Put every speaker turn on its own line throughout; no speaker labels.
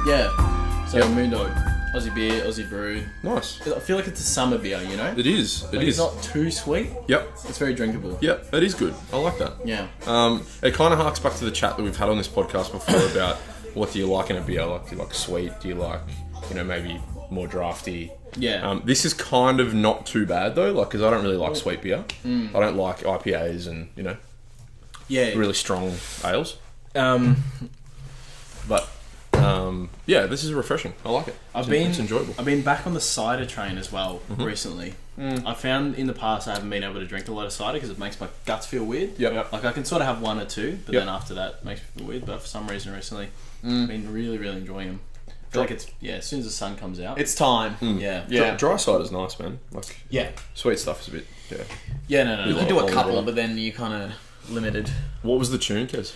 Yeah. So Moondog, Aussie beer, Aussie brew.
Nice.
I feel like it's a summer beer, you know?
It is.
It's not too sweet.
Yep.
It's very drinkable.
Yep. It is good. I like that.
Yeah.
It kind of harks back to the chat that we've had on this podcast before about what do you like in a beer? Like, do you like sweet? Do you like, maybe more drafty?
Yeah.
This is kind of not too bad though, like, because I don't really like sweet beer. I don't like IPAs and, really strong ales. But this is refreshing. I like it. It's enjoyable.
I've been back on the cider train as well recently. I found in the past I haven't been able to drink a lot of cider because it makes my guts feel weird.
Yep.
Like I can sort of have one or two, but then after that it makes me feel weird. But for some reason recently, I've been really, really enjoying them. I feel like it's as soon as the sun comes out,
it's time.
Yeah.
Dry cider's nice, man. Like, sweet stuff is a bit.
No.
You can do a couple, but then you kind of limited.
What was the tune, Kez?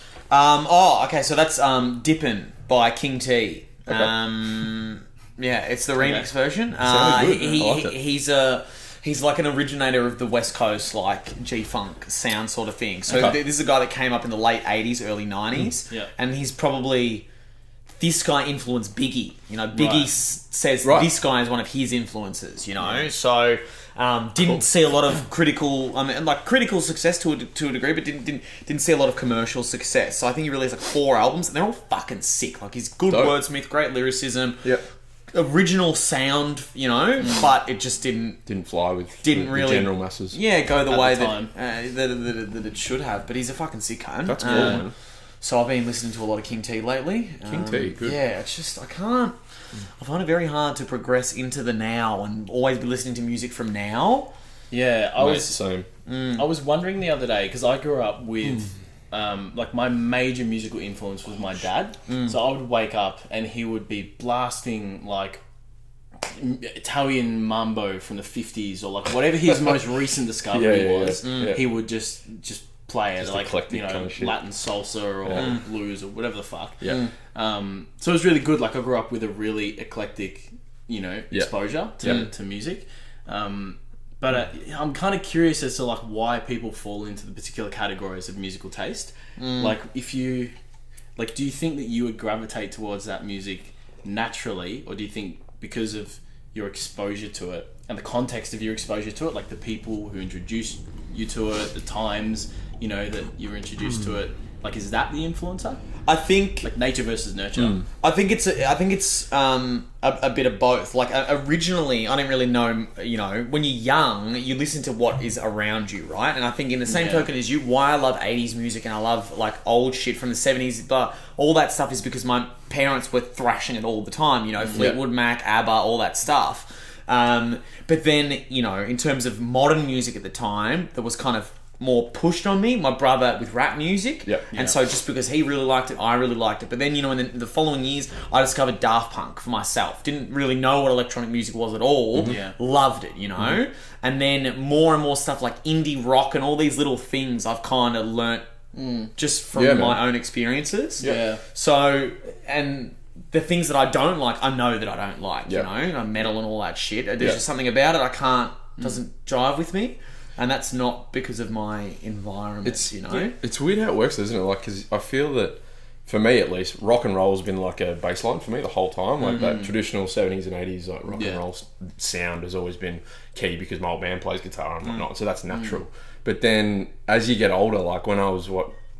Okay, so that's Dippin' by King T.
Okay.
It's the remix version.
Sounded good. I liked it.
He's like an originator of the West Coast, like G-funk sound sort of thing. So this is a guy that came up in the late 80s, early 90s. And he's probably... This guy influenced Biggie. Biggie says this guy is one of his influences, So didn't see a lot of critical success to a degree, but didn't see a lot of commercial success. So I think he released like 4 albums and they're all fucking sick. Like he's good wordsmith, great lyricism. Original sound, but it just didn't
fly with
the
really general masses.
Go the way that it should have. But he's a fucking sick cunt.
That's cool, man.
So I've been listening to a lot of King T lately.
King T, good.
Yeah, it's just, I find it very hard to progress into the now and always be listening to music from now.
Yeah,
I
was wondering the other day, because I grew up with, my major musical influence was my dad. So I would wake up and he would be blasting, like, Italian mambo from the 50s or, like, whatever his most recent discovery was. He would just play it, like,
kind of shit.
Latin salsa or blues or whatever the fuck. So it was really good. Like I grew up with a really eclectic, exposure to music. But I'm kind of curious as to like why people fall into the particular categories of musical taste. Like if you, like, do you think that you would gravitate towards that music naturally, or do you think because of your exposure to it and the context of your exposure to it, like the people who introduced you to it, the times, that you were introduced to it, like, is that the influencer?
I think
like nature versus nurture.
I think it's a bit of both. Like originally, I didn't really know. When you're young, you listen to what is around you, right? And I think in the same token as you, why I love 80s music and I love like old shit from the 70s, but all that stuff is because my parents were thrashing it all the time. Fleetwood Mac, ABBA, all that stuff. But then in terms of modern music at the time, that was kind of more pushed on me, my brother with rap music. And so just because he really liked it, I really liked it. But then, in the following years, I discovered Daft Punk for myself. Didn't really know what electronic music was at all. Loved it, And then more and more stuff like indie rock and all these little things I've kind of learnt just from my own experiences. So, and the things that I don't like, I know that I don't like, metal and all that shit. There's just something about it doesn't jive with me. And that's not because of my environment,
It's weird how it works, isn't it? Like, because I feel that, for me at least, rock and roll has been like a baseline for me the whole time. Like that traditional 70s and 80s like rock and roll sound has always been key because my old band plays guitar and whatnot. So that's natural. But then as you get older, like when I was,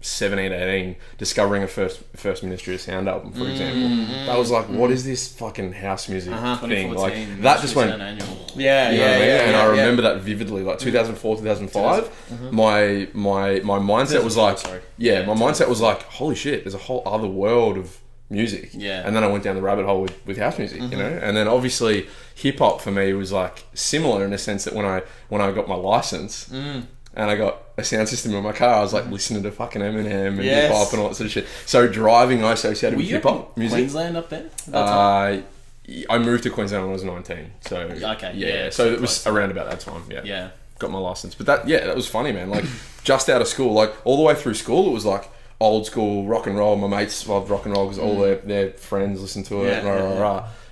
17, 18, discovering a first Ministry of Sound album, for example. I was like, what is this fucking house music thing? Like, that just went... And I remember that vividly, like 2004, 2005. My mindset was like... my mindset was like, holy shit, there's a whole other world of music. And then I went down the rabbit hole with house music, And then obviously hip-hop for me was like similar in a sense that when I got my license... And I got a sound system in my car, I was like listening to fucking Eminem and hip hop and all that sort of shit. So driving, I associated with hip hop music.
Queensland up there?
I moved to Queensland when I was 19. So so it was around about that time. Got my license, but that was funny, man. Like just out of school, like all the way through school, it was like old school rock and roll. My mates loved rock and roll because all their friends listened to it.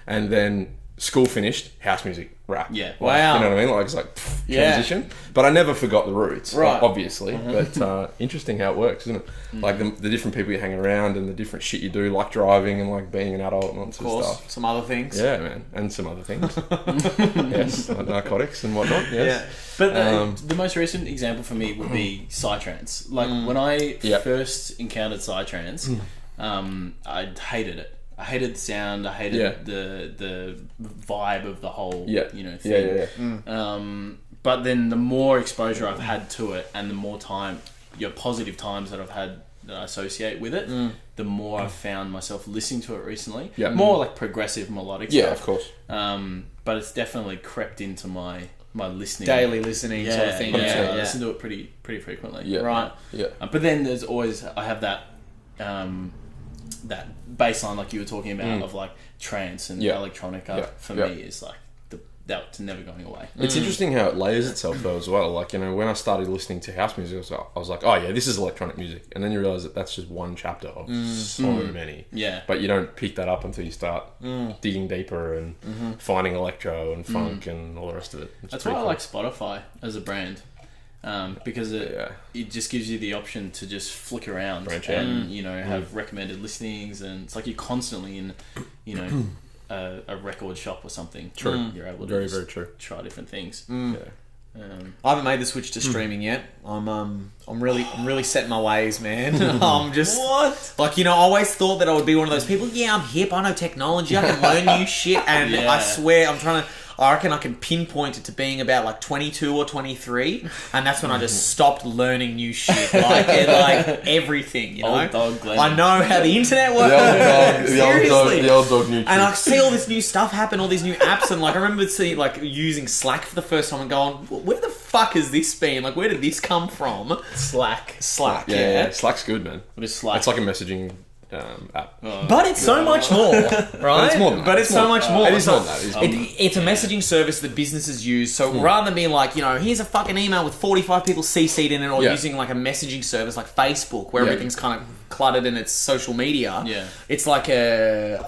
And then school finished, house music, rap.
Yeah.
Wow.
You know what I mean? Like, it's like transition. But I never forgot the roots,
Right.
obviously. But interesting how it works, isn't it? Like the different people you hang around and the different shit you do, like driving and like being an adult and all that sort of stuff.
Some other things.
Yeah, man. And some other things. Yes, like narcotics and whatnot. Yes.
Yeah.
But the most recent example for me would be psytrance. Like when I first encountered psytrance, I hated it. I hated the sound. I hated the vibe of the whole thing. But then the more exposure I've had to it, and the more positive times that I've had that I associate with it, the more I've found myself listening to it recently. Yeah. More like progressive melodic stuff.
Yeah, of course.
But it's definitely crept into my listening,
daily listeling sort of thing.
I listen to it pretty frequently.
Yeah.
Right.
Yeah.
But then there's always I have that that baseline like you were talking about of like trance and electronica for me is like that's never going away.
It's interesting how it layers itself though as well. Like, you know, when I started listening to house music, I was like, oh yeah, this is electronic music, and then you realise that that's just one chapter of so many.
Yeah.
But you don't pick that up until you start digging deeper and finding electro and funk and all the rest of it.
That's why I like Spotify as a brand. Because it just gives you the option to just flick around and you know have recommended listings, and it's like you're constantly in a record shop or something.
True.
You're able to
very true.
Try different things.
Yeah.
I haven't made the switch to streaming yet. I'm really set in my ways, man. I'm just like, you know, I always thought that I would be one of those people. Yeah, I'm hip. I know technology. I can learn new shit, and I swear I reckon I can pinpoint it to being about like 22 or 23, and that's when I just stopped learning new shit, like everything, you know.
Old dog Glenn.
I know how the internet works.
The old dog new.
And I see all this new stuff happen, all these new apps, and like I remember seeing like using Slack for the first time and going, where the fuck has this been? Like, where did this come from?
Slack.
Yeah. Slack's good, man.
What is Slack?
It's like a messaging app.
But it's so much more, right?
It's more than that.
But it's so much more.
It is more than that.
It's a messaging service that businesses use. So rather than being like, you know, here's a fucking email with 45 people CC'd in it, or using like a messaging service like Facebook where everything's kind of cluttered in its social media.
Yeah.
It's like a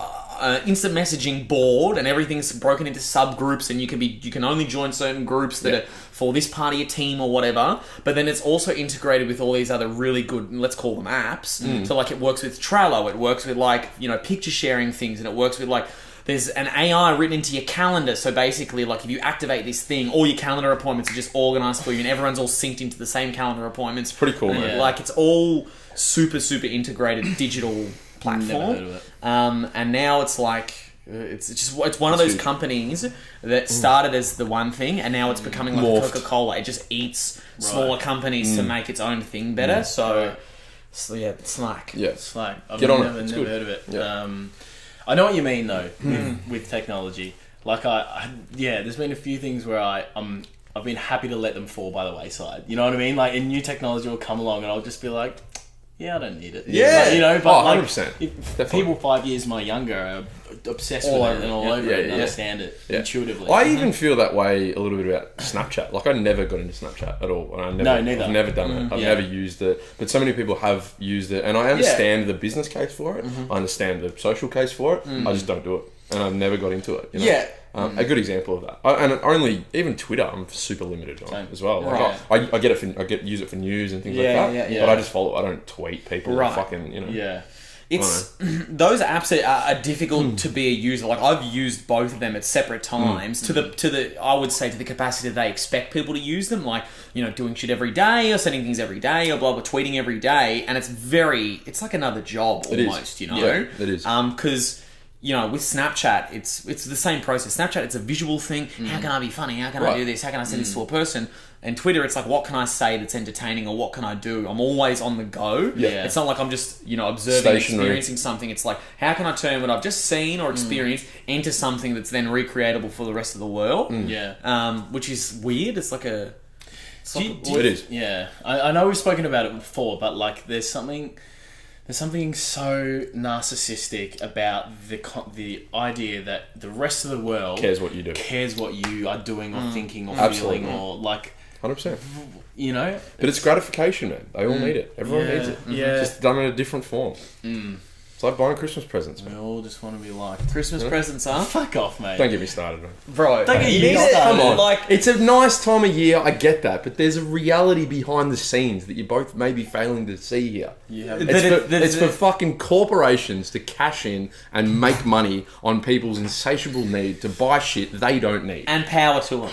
instant messaging board, and everything's broken into subgroups, and you can only join certain groups that are for this part of your team or whatever. But then it's also integrated with all these other really good, let's call them apps. So like it works with Trello, it works with like, you know, picture sharing things, and it works with like, there's an AI written into your calendar. So basically, like if you activate this thing, all your calendar appointments are just organized for you, and everyone's all synced into the same calendar appointments.
Pretty cool, man.
Like it's all super integrated digital platform.
Never heard of it.
And now it's like it's one of those companies that started as the one thing, and now it's becoming like Coca-Cola. It just eats smaller companies to make its own thing better. So yeah, Slack.
Yeah,
Slack. I've
Get on it.
never heard of it. Yeah. I know what you mean though with technology. Like there's been a few things where I've been happy to let them fall by the wayside. You know what I mean? Like, a new technology will come along, and I'll just be like, yeah, I don't need it.
Yeah.
Like, you know, but
100%.
People 5 years my younger are obsessed with it and all over it and understand it intuitively.
I even feel that way a little bit about Snapchat. Like, I never got into Snapchat at all. And
neither.
I've never done it. I've never used it. But so many people have used it. And I understand the business case for it. I understand the social case for it. I just don't do it. And I've never got into it. You know?
Yeah.
A good example of that, and only even Twitter, I'm super limited on as well. Like I use it for news and things like that. But I just follow. I don't tweet people. Or fucking, you know.
Yeah.
It's those apps are difficult to be a user. Like, I've used both of them at separate times to the I would say to the capacity that they expect people to use them. Like, you know, doing shit every day or sending things every day or blah blah, tweeting every day, and it's like another job almost. You know,
it is.
Because, you know, with Snapchat, it's the same process. Snapchat, it's a visual thing. How can I be funny? How can I do this? How can I send this to a person? And Twitter, it's like, what can I say that's entertaining, or what can I do? I'm always on the go.
Yeah.
It's not like I'm just, you know, observing, experiencing something. It's like, how can I turn what I've just seen or experienced into something that's then recreatable for the rest of the world? Which is weird. It's like a...
It is.
Yeah. I know we've spoken about it before, but like there's something so narcissistic about the idea that the rest of the world
cares what you do,
cares what you are doing or thinking or feeling or like
100%.
You know,
but it's gratification, man. They all need it. Everyone needs it.
Yeah,
just done in a different form. It's like buying Christmas presents,
We
man.
all just want to be liked.
Christmas presents, huh?
Fuck off, mate.
Don't get me started, man.
Bro,
Don't get
you
you
need
started.
it.
Come on.
Like,
It's a nice time of year, I get that, but there's a reality behind the scenes that you both may be failing to see here.
Yeah.
It's for fucking corporations to cash in and make money on people's insatiable need to buy shit they don't need.
and power to them.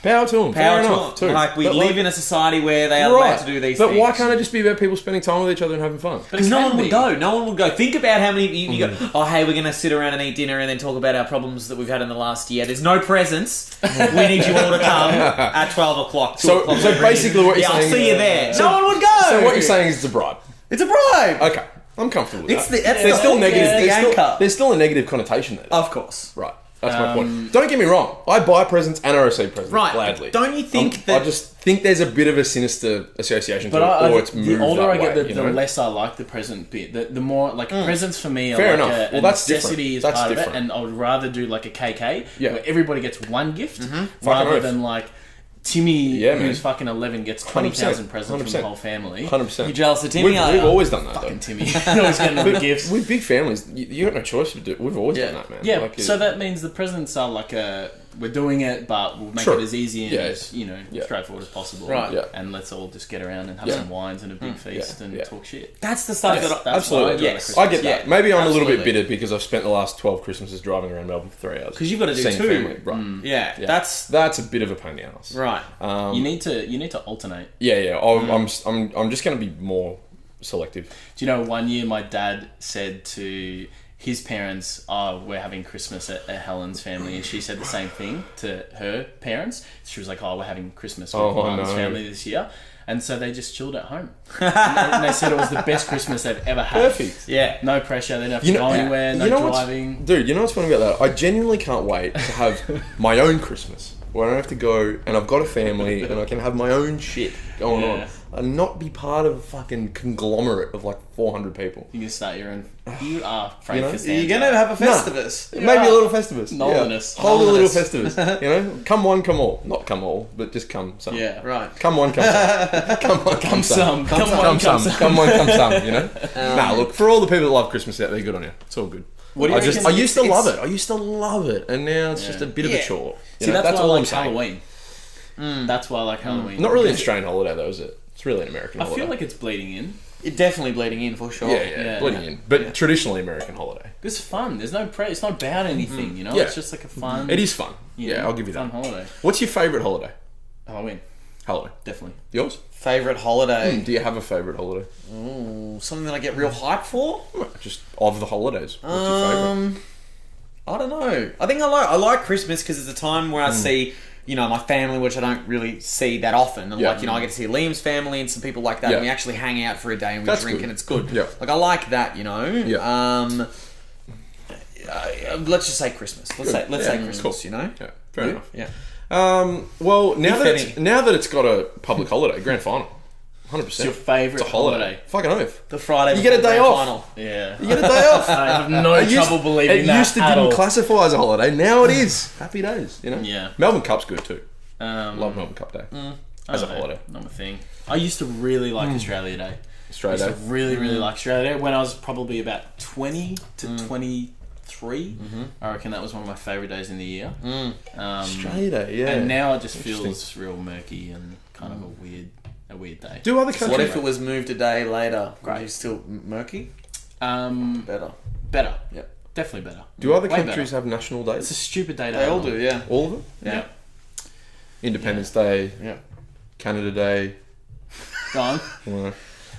Power to them.
Power
Fair
to
enough,
them.
too.
Like, we
But,
live in a society where they are allowed to do these
but
things.
why can't it just be about people spending time with each other and having fun?
Because no one would go. No one would go. Think about how many you go, oh, hey, we're going to sit around and eat dinner and then talk about our problems that we've had in the last year. There's no presents. We need you all to come at 12 o'clock. 2
So
o'clock.
basically what you're
I'll
saying...
see you there. No one would go.
So what you're saying is it's a bribe.
It's a bribe.
Okay, I'm comfortable with
It's
that.
that's
There's
the
still
whole-
negative.
the anchor.
There's still a negative connotation there.
Of course.
Right. That's my point. Don't get me wrong. I buy presents and I receive presents
Right.
gladly.
Don't you think that...
I just think there's a bit of a sinister association to
But
it, or it's moved
the older
that
I get,
way,
the less I like the present bit. The more like presents for me are
Fair
like
enough.
a
Well, that's
necessity
different.
as part
That's
of it,
different.
and I would rather do like a KK
Yeah.
where everybody gets one gift
Fucking
rather
oath.
than like Timmy,
Yeah, man.
who's fucking 11, gets 20,000 presents from the whole family.
100%.
You're jealous of Timmy,
We've,
are
we've
you?
always done that,
Fucking
though.
Timmy, always getting all the gifts.
With big families, you got no choice to do. We've always done that, man.
Yeah,
Like,
so that means the presents are like we're doing it, but we'll make
True.
it as easy and
Yeah,
as
yeah.
straightforward as possible.
Right.
Yeah.
And let's all just get around and have
Yeah.
some wines and a big feast and
Yeah.
talk shit.
That's the stuff
Yes,
that...
that's
Absolutely.
why I enjoy
Yes.
the
I
Christmas.
get that.
Yeah,
Maybe I'm a little bit
absolutely.
bitter because I've spent the last 12 Christmases driving around Melbourne for 3 hours.
Because you've got to do
Seeing
two.
family. Right.
Yeah,
Yeah.
that's...
a bit of a pain in the ass.
Right.
You need to alternate.
Yeah. I'm just going to be more selective.
Do you know, one year my dad said to his parents, "Oh, we're having Christmas at Helen's family," and she said the same thing to her parents. She was like, "Oh, we're having Christmas with Helen's family this year," and so they just chilled at home. and they said it was the best Christmas they've ever had.
Perfect.
Yeah.
No pressure. They didn't have to go anywhere. No driving.
Dude, you know what's funny about that? I genuinely can't wait to have my own Christmas where I don't have to go and I've got a family and I can have my own shit going on and not be part of a fucking conglomerate of like 400 people.
You can start your own. You are Frank Costanza.
You're going to have a Festivus.
Maybe a little Festivus.
Nolesus.
Hold a little Festivus. You know? Come one, come all. Not come all, but just come some.
Yeah.
Right.
Come one, come some. Come one, come some.
Come one, come some.
Come one, come some, you know? Nah, look, for all the people that love Christmas out there, good on you. It's all good.
What do you reckon?
I used to love it. I used to love it. And now it's just a bit of a chore. You
See,
know,
that's why I
all
like
I'm saying.
Halloween. That's why I like Halloween.
Not really an Australian holiday, though, is it? It's really an American
I
holiday.
feel like it's bleeding in.
It's definitely bleeding in for sure.
Yeah, bleeding in. But traditionally American holiday.
It's fun. There's no it's not about anything, you know?
Yeah.
It's just like a fun...
It is fun.
you
Yeah,
know,
I'll give you
fun
that.
holiday.
What's your favourite holiday?
Halloween.
Halloween.
Definitely.
Yours?
Favourite holiday?
Do you have a favourite holiday?
Ooh, something that I get real hyped for?
Just of the holidays. What's your favourite?
I don't know. I think I like Christmas because it's a time where I see, you know, my family, which I don't really see that often. And like, you know, I get to see Liam's family and some people like that.
Yeah.
And we actually hang out for a day and we
That's
drink
good.
and it's good.
Yeah.
Like, I like that, you know.
Yeah.
Let's just say Christmas. Let's say Christmas,
cool.
you know.
Yeah, fair enough.
Yeah.
Well, now
If
that it's got a public holiday, grand final, 100%.
It's your favourite
It's a holiday.
holiday.
Fucking oath.
The Friday
You get a
before
day
grand
off.
final.
Yeah.
You get a day off.
I have no trouble believing that
It used to
at
didn't
all.
classify as a holiday. Now it is. Happy days. You know.
Yeah.
Melbourne Cup's good too.
I
Love Melbourne Cup Day as a
don't know,
holiday.
Not my thing. I used to really like Australia Day.
Australia
I
Day.
used to really like Australia Day when I was probably about 20 to 23. I reckon that was one of my favourite days in the year.
Australia Day. Yeah.
And now it just feels
Interesting.
real murky and kind of a weird day.
Do other
So
countries?
what if it was moved a day later? Great. You still murky?
Better.
Yep.
Definitely better.
Do other
Way
countries
better.
have national
It's a
days?
stupid day to
They
have
all
on.
do, yeah.
All of them?
Yeah.
Independence Day,
Yeah.
Canada Day.
Go on.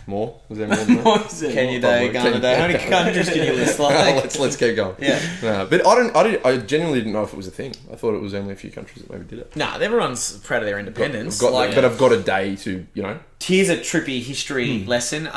More? Was there more than that?
What is it?
Kenya Day, Ghana Day. How many countries can you list? Like?
let's keep going.
Yeah.
No, but I genuinely didn't know if it was a thing. I thought it was only a few countries that maybe did it.
Nah, everyone's proud of their independence.
But I've got a day to, you know.
Here's a trippy history lesson.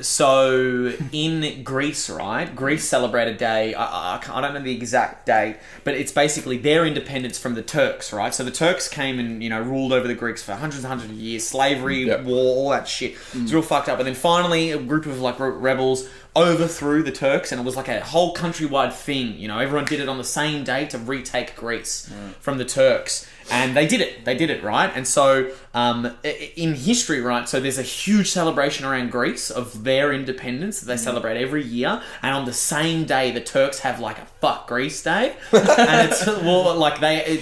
So in Greece, right? Greece celebrated a day. I don't know the exact date, but it's basically their independence from the Turks, right? So the Turks came and ruled over the Greeks for hundreds and hundreds of years, slavery, war, all that shit. It's real fucked up. But But then finally, a group of like rebels overthrew the Turks, and it was like a whole countrywide thing. You know, everyone did it on the same day to retake Greece from the Turks. And they did it, right? And so, in history, right, so there's a huge celebration around Greece of their independence that they celebrate every year. And on the same day, the Turks have like a fuck Greece day. And it's, well, like they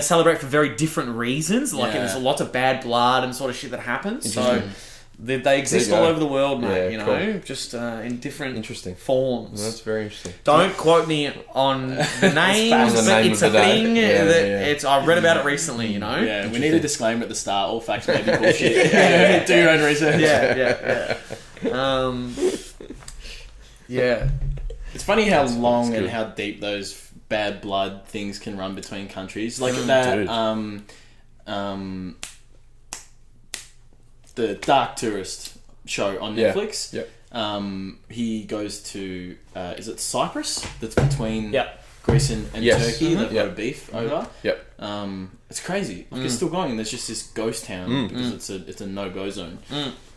celebrate for very different reasons. Like there's lots of bad blood and sort of shit that happens. So they exist all over the world, mate.
Yeah,
you know, just in different forms.
Well, that's very interesting.
Don't quote me on the names, but it's a thing. It's I read about it recently. You know.
Yeah, we need a disclaimer at the start. All facts may be bullshit. Do your own research.
Yeah. Yeah.
It's funny how long and how deep those bad blood things can run between countries. Like that. The Dark Tourist show on Netflix. He goes to is it Cyprus? That's between Greece and Turkey. They've got a beef over. It's crazy. Like it's still going. There's just this ghost town because it's a no-go zone.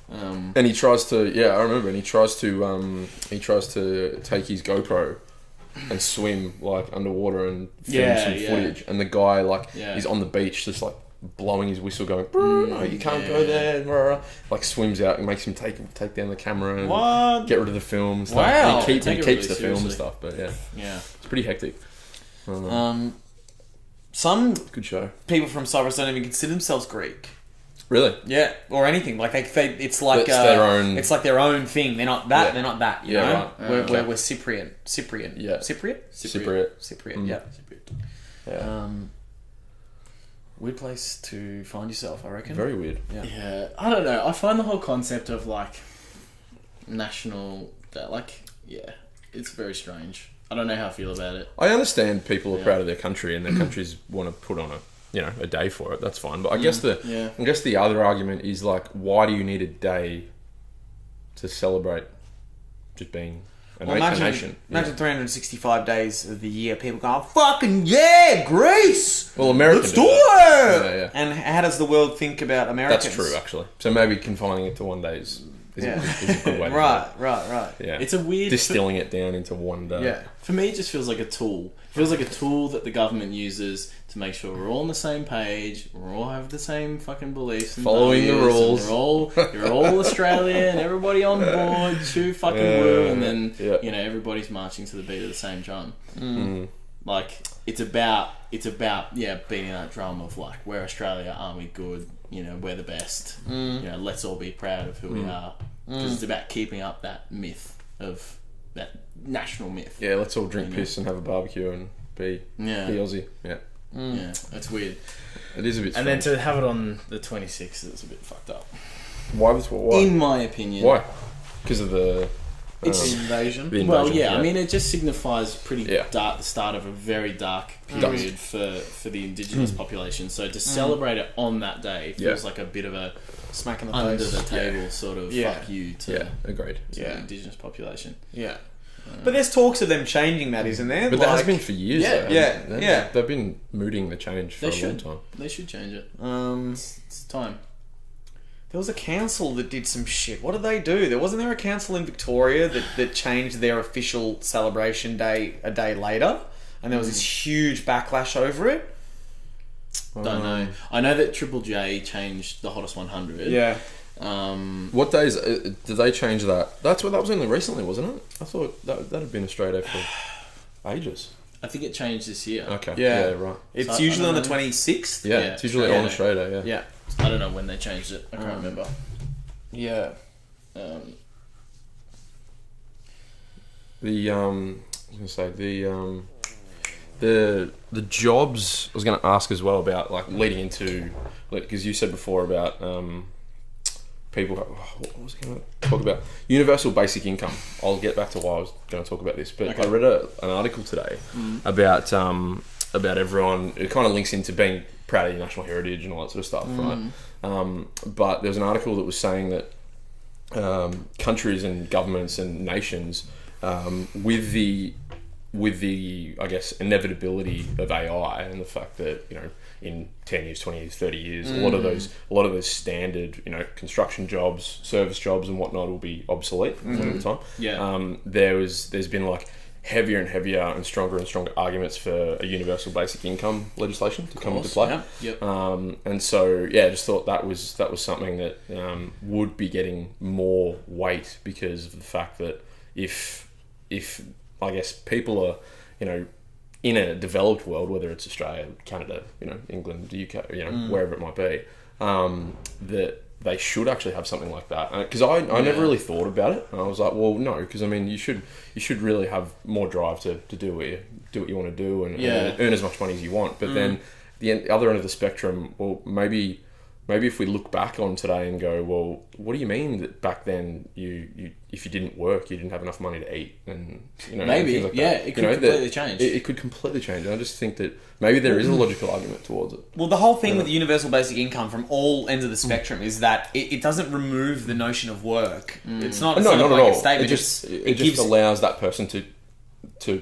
And he tries to I remember, and he tries to take his GoPro and swim like underwater and film some footage, and the guy he's on the beach just like blowing his whistle going no, you can't go there, like swims out and makes him take down the camera and get rid of the film and stuff.
Wow.
And he keeps the film and stuff, but it's pretty hectic.
Some
good show.
People from Cyprus don't even consider themselves Greek.
Really?
Yeah, or anything. Like it's like
it's their own.
It's like their own thing. They're not that. They're not that. You know,
right.
We're Cypriot.
Yeah.
Cypriot. Yeah.
Yeah.
Weird place to find yourself, I reckon.
Very weird.
Yeah. I don't know. I find the whole concept of like national, it's very strange. I don't know how I feel about it.
I understand people are proud of their country and their countries want to put on a day for it. That's fine. But I guess the other argument is like, why do you need a day to celebrate just being a nation?
Imagine 365 days of the year, people go, fucking yeah, Greece!
Well, Americans
let's do it!
Yeah.
And how does the world think about Americans?
That's true, actually. So maybe confining it to one day is a good way to
Right.
Yeah.
It's a weird...
Distilling it down into one day.
Yeah. For me, it just feels like a tool. It feels like a tool that the government uses to make sure we're all on the same page, we all have the same fucking beliefs and
following the rules.
You're all Australian, everybody on board, chew fucking woo, and then everybody's marching to the beat of the same drum. Like it's about beating that drum of like, we're Australia, aren't we good? You know, we're the best. You know, let's all be proud of who we are, because it's about keeping up that myth of that national myth.
Yeah, let's all drink piss and have a barbecue and be Aussie. Yeah.
Yeah, that's weird.
It is a bit strange.
And then to have it on the 26th, it's a bit fucked up.
Why?
In my opinion.
Why? Because of the
invasion.
Well, I mean, it just signifies pretty dark, the start of a very dark period for the indigenous population. So to celebrate it on that day feels like a bit of a
smack in the
under
face.
the table sort of fuck you to
agreed.
the indigenous population.
Yeah. But there's talks of them changing that, isn't there?
But there has been for years.
Yeah.
They've been mooting the change for a long time.
They should change it. It's time.
There was a council that did some shit. What did they do? Wasn't there a council in Victoria that changed their official celebration day a day later? And there was this huge backlash over it?
Don't know. I know that Triple J changed the Hottest 100.
Yeah.
What days did they change that? That was only recently, wasn't it? I thought that had been Australia for ages.
I think it changed this year.
Okay. Yeah, right.
It's usually on the 26th.
Yeah, it's usually on Australia.
Yeah.
I don't know when they changed it. I can't remember.
Yeah.
I was gonna say the jobs. I was gonna ask as well about like leading into, because you said before about people. What was I going to talk about? Universal basic income. I'll get back to why I was going to talk about this, but I read an article today about everyone. It kind of links into being proud of your national heritage and all that sort of stuff, right? But there's an article that was saying that countries and governments and nations, with the with the, I guess, inevitability of AI and the fact that, you know, in 10 years, 20 years, 30 years, a lot of those standard, you know, construction jobs, service jobs and whatnot will be obsolete over the time.
Yeah.
There's been like heavier and heavier and stronger arguments for a universal basic income legislation to come into play.
Yep.
And so, yeah, I just thought that was something that would be getting more weight because of the fact that if I guess people are, you know, in a developed world, whether it's Australia, Canada, you know, England, the UK, you know, wherever it might be, that they should actually have something like that. Because I never really thought about it. And I was like, well, no, because I mean, you should really have more drive to do what you want to do and earn as much money as you want. But then the other end of the spectrum, well, maybe if we look back on today and go, well, what do you mean that back then you if you didn't work, you didn't have enough money to eat, and you know,
maybe
like
it could completely change.
It could completely change. And I just think that maybe there is a logical argument towards it.
Well, the whole thing with universal basic income from all ends of the spectrum is that it doesn't remove the notion of work. It's not.
Not at all.
Statement.
It just allows that person to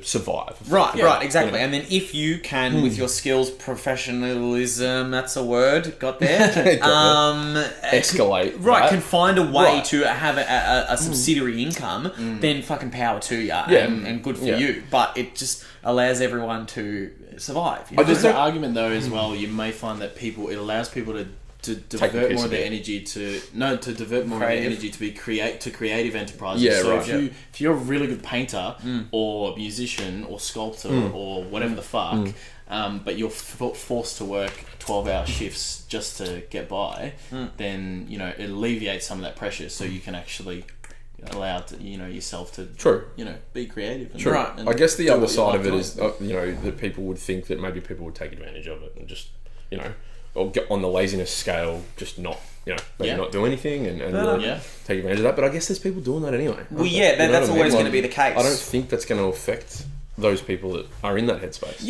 survive.
Right, exactly. And then if you can, with your skills, professionalism, that's a word, got there,
escalate.
Right, can find a way to have a subsidiary income, then fucking power to you and good for you. But it just allows everyone to survive. You know?
There's an argument though as well, you may find that it allows people to divert more of their energy to be creative enterprises.
Yeah,
so
right.
if you're a really good painter or musician or sculptor or whatever the fuck, but you're forced to work 12-hour shifts just to get by, then you know it alleviates some of that pressure, so you can actually allow yourself to be creative. And,
right. And I guess the other side of it is that people would think that maybe people would take advantage of it and just or get on the laziness scale, just not, not do anything and really take advantage of that. But I guess there's people doing that anyway.
Well, that's always going to be the case.
I don't think that's going to affect those people that are in that headspace.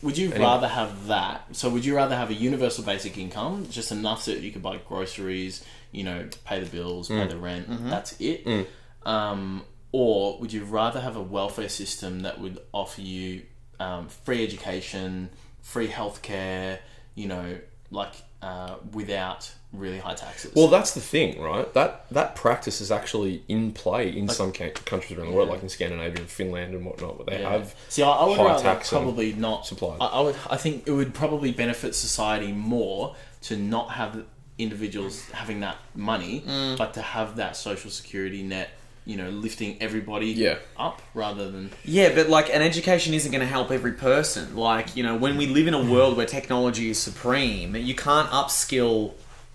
Would you rather have that? So would you rather have a universal basic income, just enough so that you could buy groceries, pay the bills, pay the rent, that's it? Or would you rather have a welfare system that would offer you free education, free healthcare, without really high taxes?
Well, that's the thing, right? That practice is actually in play in some countries around the world, like in Scandinavia and Finland and whatnot, where they have
I would
high
rather
tax
probably not
supply.
I think it would probably benefit society more to not have individuals having that money, but to have that social security net, lifting everybody up rather than...
Yeah, but an education isn't going to help every person. When we live in a world where technology is supreme, you can't upskill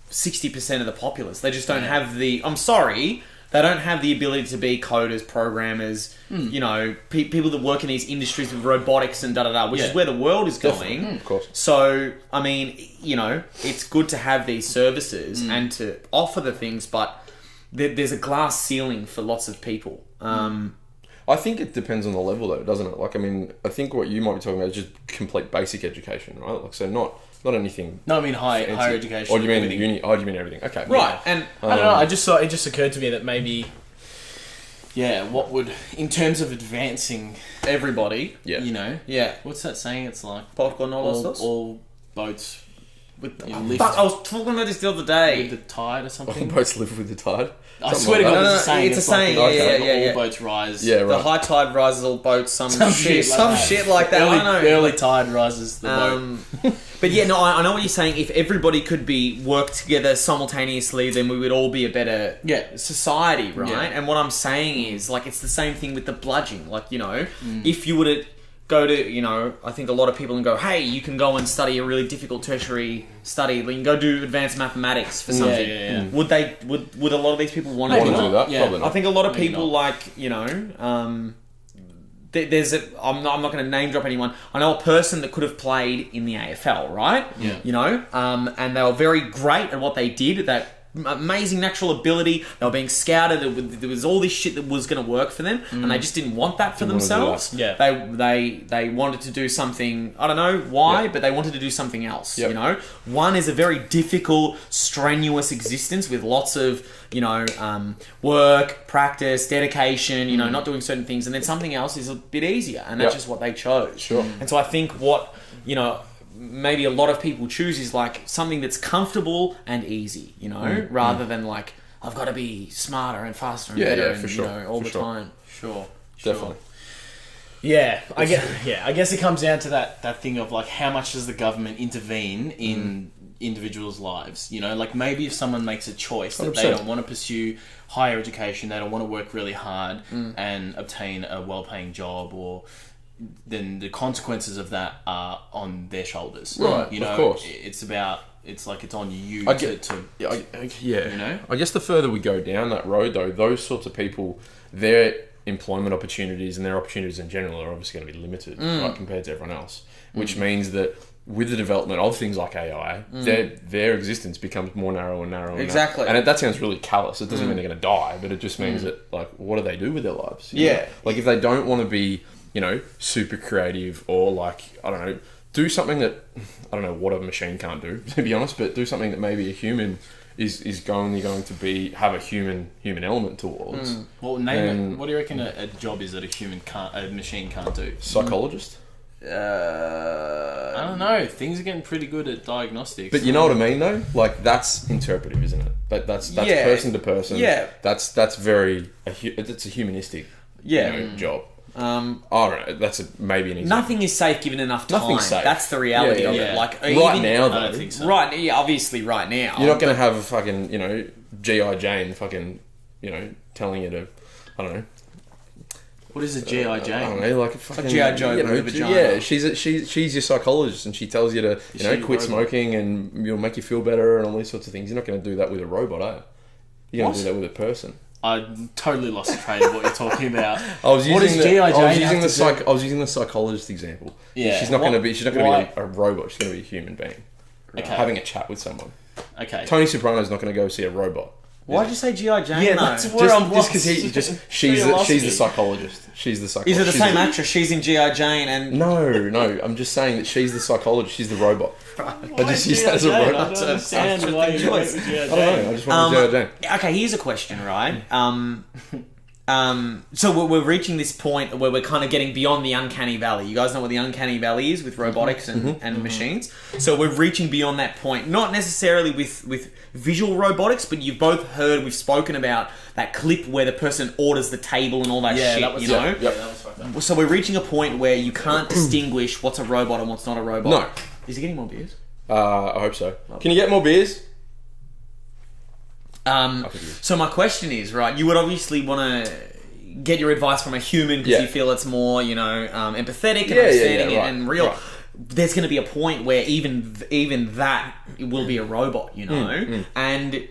60% of the populace. They just don't have the... I'm sorry, they don't have the ability to be coders, programmers, people that work in these industries with robotics and da-da-da, which is where the world is going.
Of course.
So, I mean, it's good to have these services and to offer the things, but there's a glass ceiling for lots of people.
I think it depends on the level, though, doesn't it? I think what you might be talking about is just complete basic education, right? So not anything.
No, I mean higher education.
Or do you mean uni? Oh, do you mean everything? Okay,
right. And
I don't know. I just thought it just occurred to me that maybe, what would, in terms of advancing everybody, what's that saying? It's like all boats.
I was talking about this the other day.
With the tide or something.
All boats live with the tide.
I swear to God, it's a saying.
It's a saying. Yeah.
All boats rise.
Yeah, right.
The high tide rises all boats. Some shit like that.
Early,
I know.
Early tide rises the boat.
But I know what you're saying. If everybody could work together simultaneously, then we would all be a better society, right?
Yeah.
And what I'm saying is, it's the same thing with the bludgeon. If you were to go to, I think a lot of people and go, hey, you can go and study a really difficult tertiary study. You can go do advanced mathematics for something.
Yeah.
Would a lot of these people want to do
that?
Yeah.
Probably not.
I think a lot of people I'm not going to name drop anyone. I know a person that could have played in the AFL, right?
Yeah.
And they were very great at what they did. That amazing natural ability. They were being scouted. There was all this shit that was going to work for them, and they just didn't want that for themselves.
Yeah.
They wanted to do something. I don't know why, but they wanted to do something else. You know, one is a very difficult, strenuous existence with lots of work, practice, dedication. Not doing certain things, and then something else is a bit easier, and that's just what they chose.
Sure.
And so I think what maybe a lot of people choose is like something that's comfortable and easy, rather than like I've got to be smarter and faster and better and, all the time.
Sure.
Definitely.
Yeah, I guess it comes down to that thing of like how much does the government intervene in individuals' lives? Like maybe if someone makes a choice that
100%.
they don't want to pursue higher education, they don't want to work really hard and obtain a well-paying job, or then the consequences of that are on their shoulders.
Right, of course.
It's on you
I guess the further we go down that road, though, those sorts of people, their employment opportunities and their opportunities in general are obviously going to be limited, right, compared to everyone else. Which means that with the development of things like AI, their existence becomes more narrow and narrow.
Exactly.
And that sounds really callous. It doesn't mean they're going to die, but it just means that, like, what do they do with their lives? You know? Like, if they don't want to be, super creative, or like, I don't know, do something that, I don't know what a machine can't do, to be honest, but do something that maybe a human is going to have a human element towards.
Well, name it. What do you reckon a job is that a machine can't do?
Psychologist?
I don't know. Things are getting pretty good at diagnostics.
But you know what I mean, though? Like, that's interpretive, isn't it? That's person to person.
Yeah.
That's very... It's a humanistic job. I don't know. That's maybe an example.
Nothing is safe given enough time.
Nothing's safe.
That's the reality of
Yeah.
it. Like
Right now, though.
I don't think so.
Right, obviously right now.
You're not going to have a fucking, G.I. Jane fucking, telling you to... I don't know.
What is a G.I. Jane?
I don't know, like a fucking...
G.I. Joe with a vagina.
Yeah, she's your psychologist, and she tells you to, quit smoking, and it'll make you feel better, and all these sorts of things. You're not going to do that with a robot, are you? You're going to do that with a person.
I totally lost the train of what you're talking about.
I was using
the
psychologist example.
Yeah.
She's not going to be a robot. She's going to be a human being.
Okay.
Having a chat with someone.
Okay.
Tony Soprano's not going to go see a robot.
Why'd you say G.I. Jane?
Yeah,
though?
that's where I'm lost.
She's the psychologist. She's the psychologist.
Is it the same actress? She's in G.I. Jane and...
No. I'm just saying that she's the psychologist. She's the robot. I just use that as a
I
robot.
don't understand why you went with G.I.
I don't know. I just wanted G.I. Jane.
Okay, here's a question, right? So we're reaching this point where we're kind of getting beyond the uncanny valley. You guys know what the uncanny valley is with robotics and machines. So we're reaching beyond that point, not necessarily with visual robotics, but you've both heard, we've spoken about that clip where the person orders the table and all that shit,
that was,
you know?
Yeah, that was fucked up.
So we're reaching a point where you can't distinguish what's a robot and what's not a robot.
No.
Is he getting more beers?
I hope so. Can you get more beers?
So my question is, right, you would obviously want to get your advice from a human because you feel it's more, empathetic and understanding and real. Right. There's going to be a point where even that will be a robot, and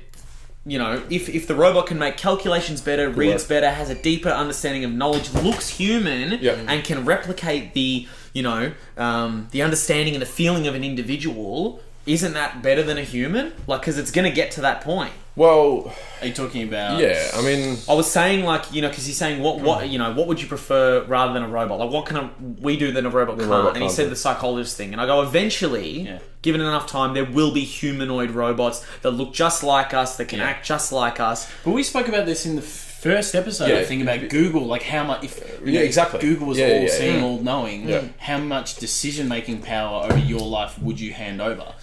if the robot can make calculations better, reads better, has a deeper understanding of knowledge, looks human, and can replicate the understanding and the feeling of an individual, isn't that better than a human? Like, because it's going to get to that point.
Well,
are you talking about?
Yeah, I mean,
I was saying because he's saying what would you prefer rather than a robot? Like, what can we do that a robot can't? And he said the psychologist thing, and I go, eventually, given enough time, there will be humanoid robots that look just like us, that can act just like us.
But we spoke about this in the first episode. I think about Google, like how much
exactly.
Google was all seeing, all knowing. How much decision making power over your life would you hand over?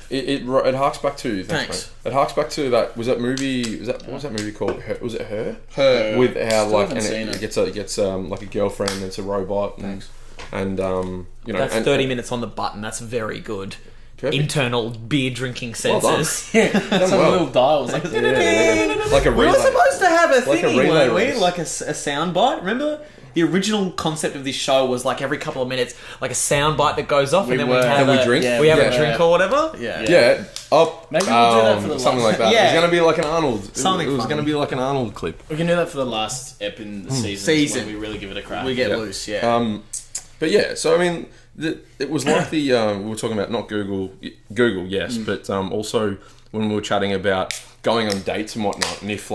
It harks back to It harks back to that. Was that movie? What was that movie called? Was it Her?
Her.
With how it gets like a girlfriend and it's a robot. And
that's 30 minutes on the button. That's very good. Perfect. Internal beer drinking sensors.
Well some little dials like
like a relay.
We were supposed to have a thingy, weren't we?
Race.
Like a sound bite. Remember? The original concept of this show was like every couple of minutes, like a sound bite that goes off, and then we have a
drink.
We have a drink or whatever.
Up.
Maybe we'll do that for the
something
last.
like that. It's going to be like an Arnold. It was going to be like an Arnold clip.
We can do that for the last ep in the season. When we really give it a crack.
We get loose.
But yeah, so I mean, it was like we were talking about not Google, yes, but also when we were chatting about going on dates and whatnot, and if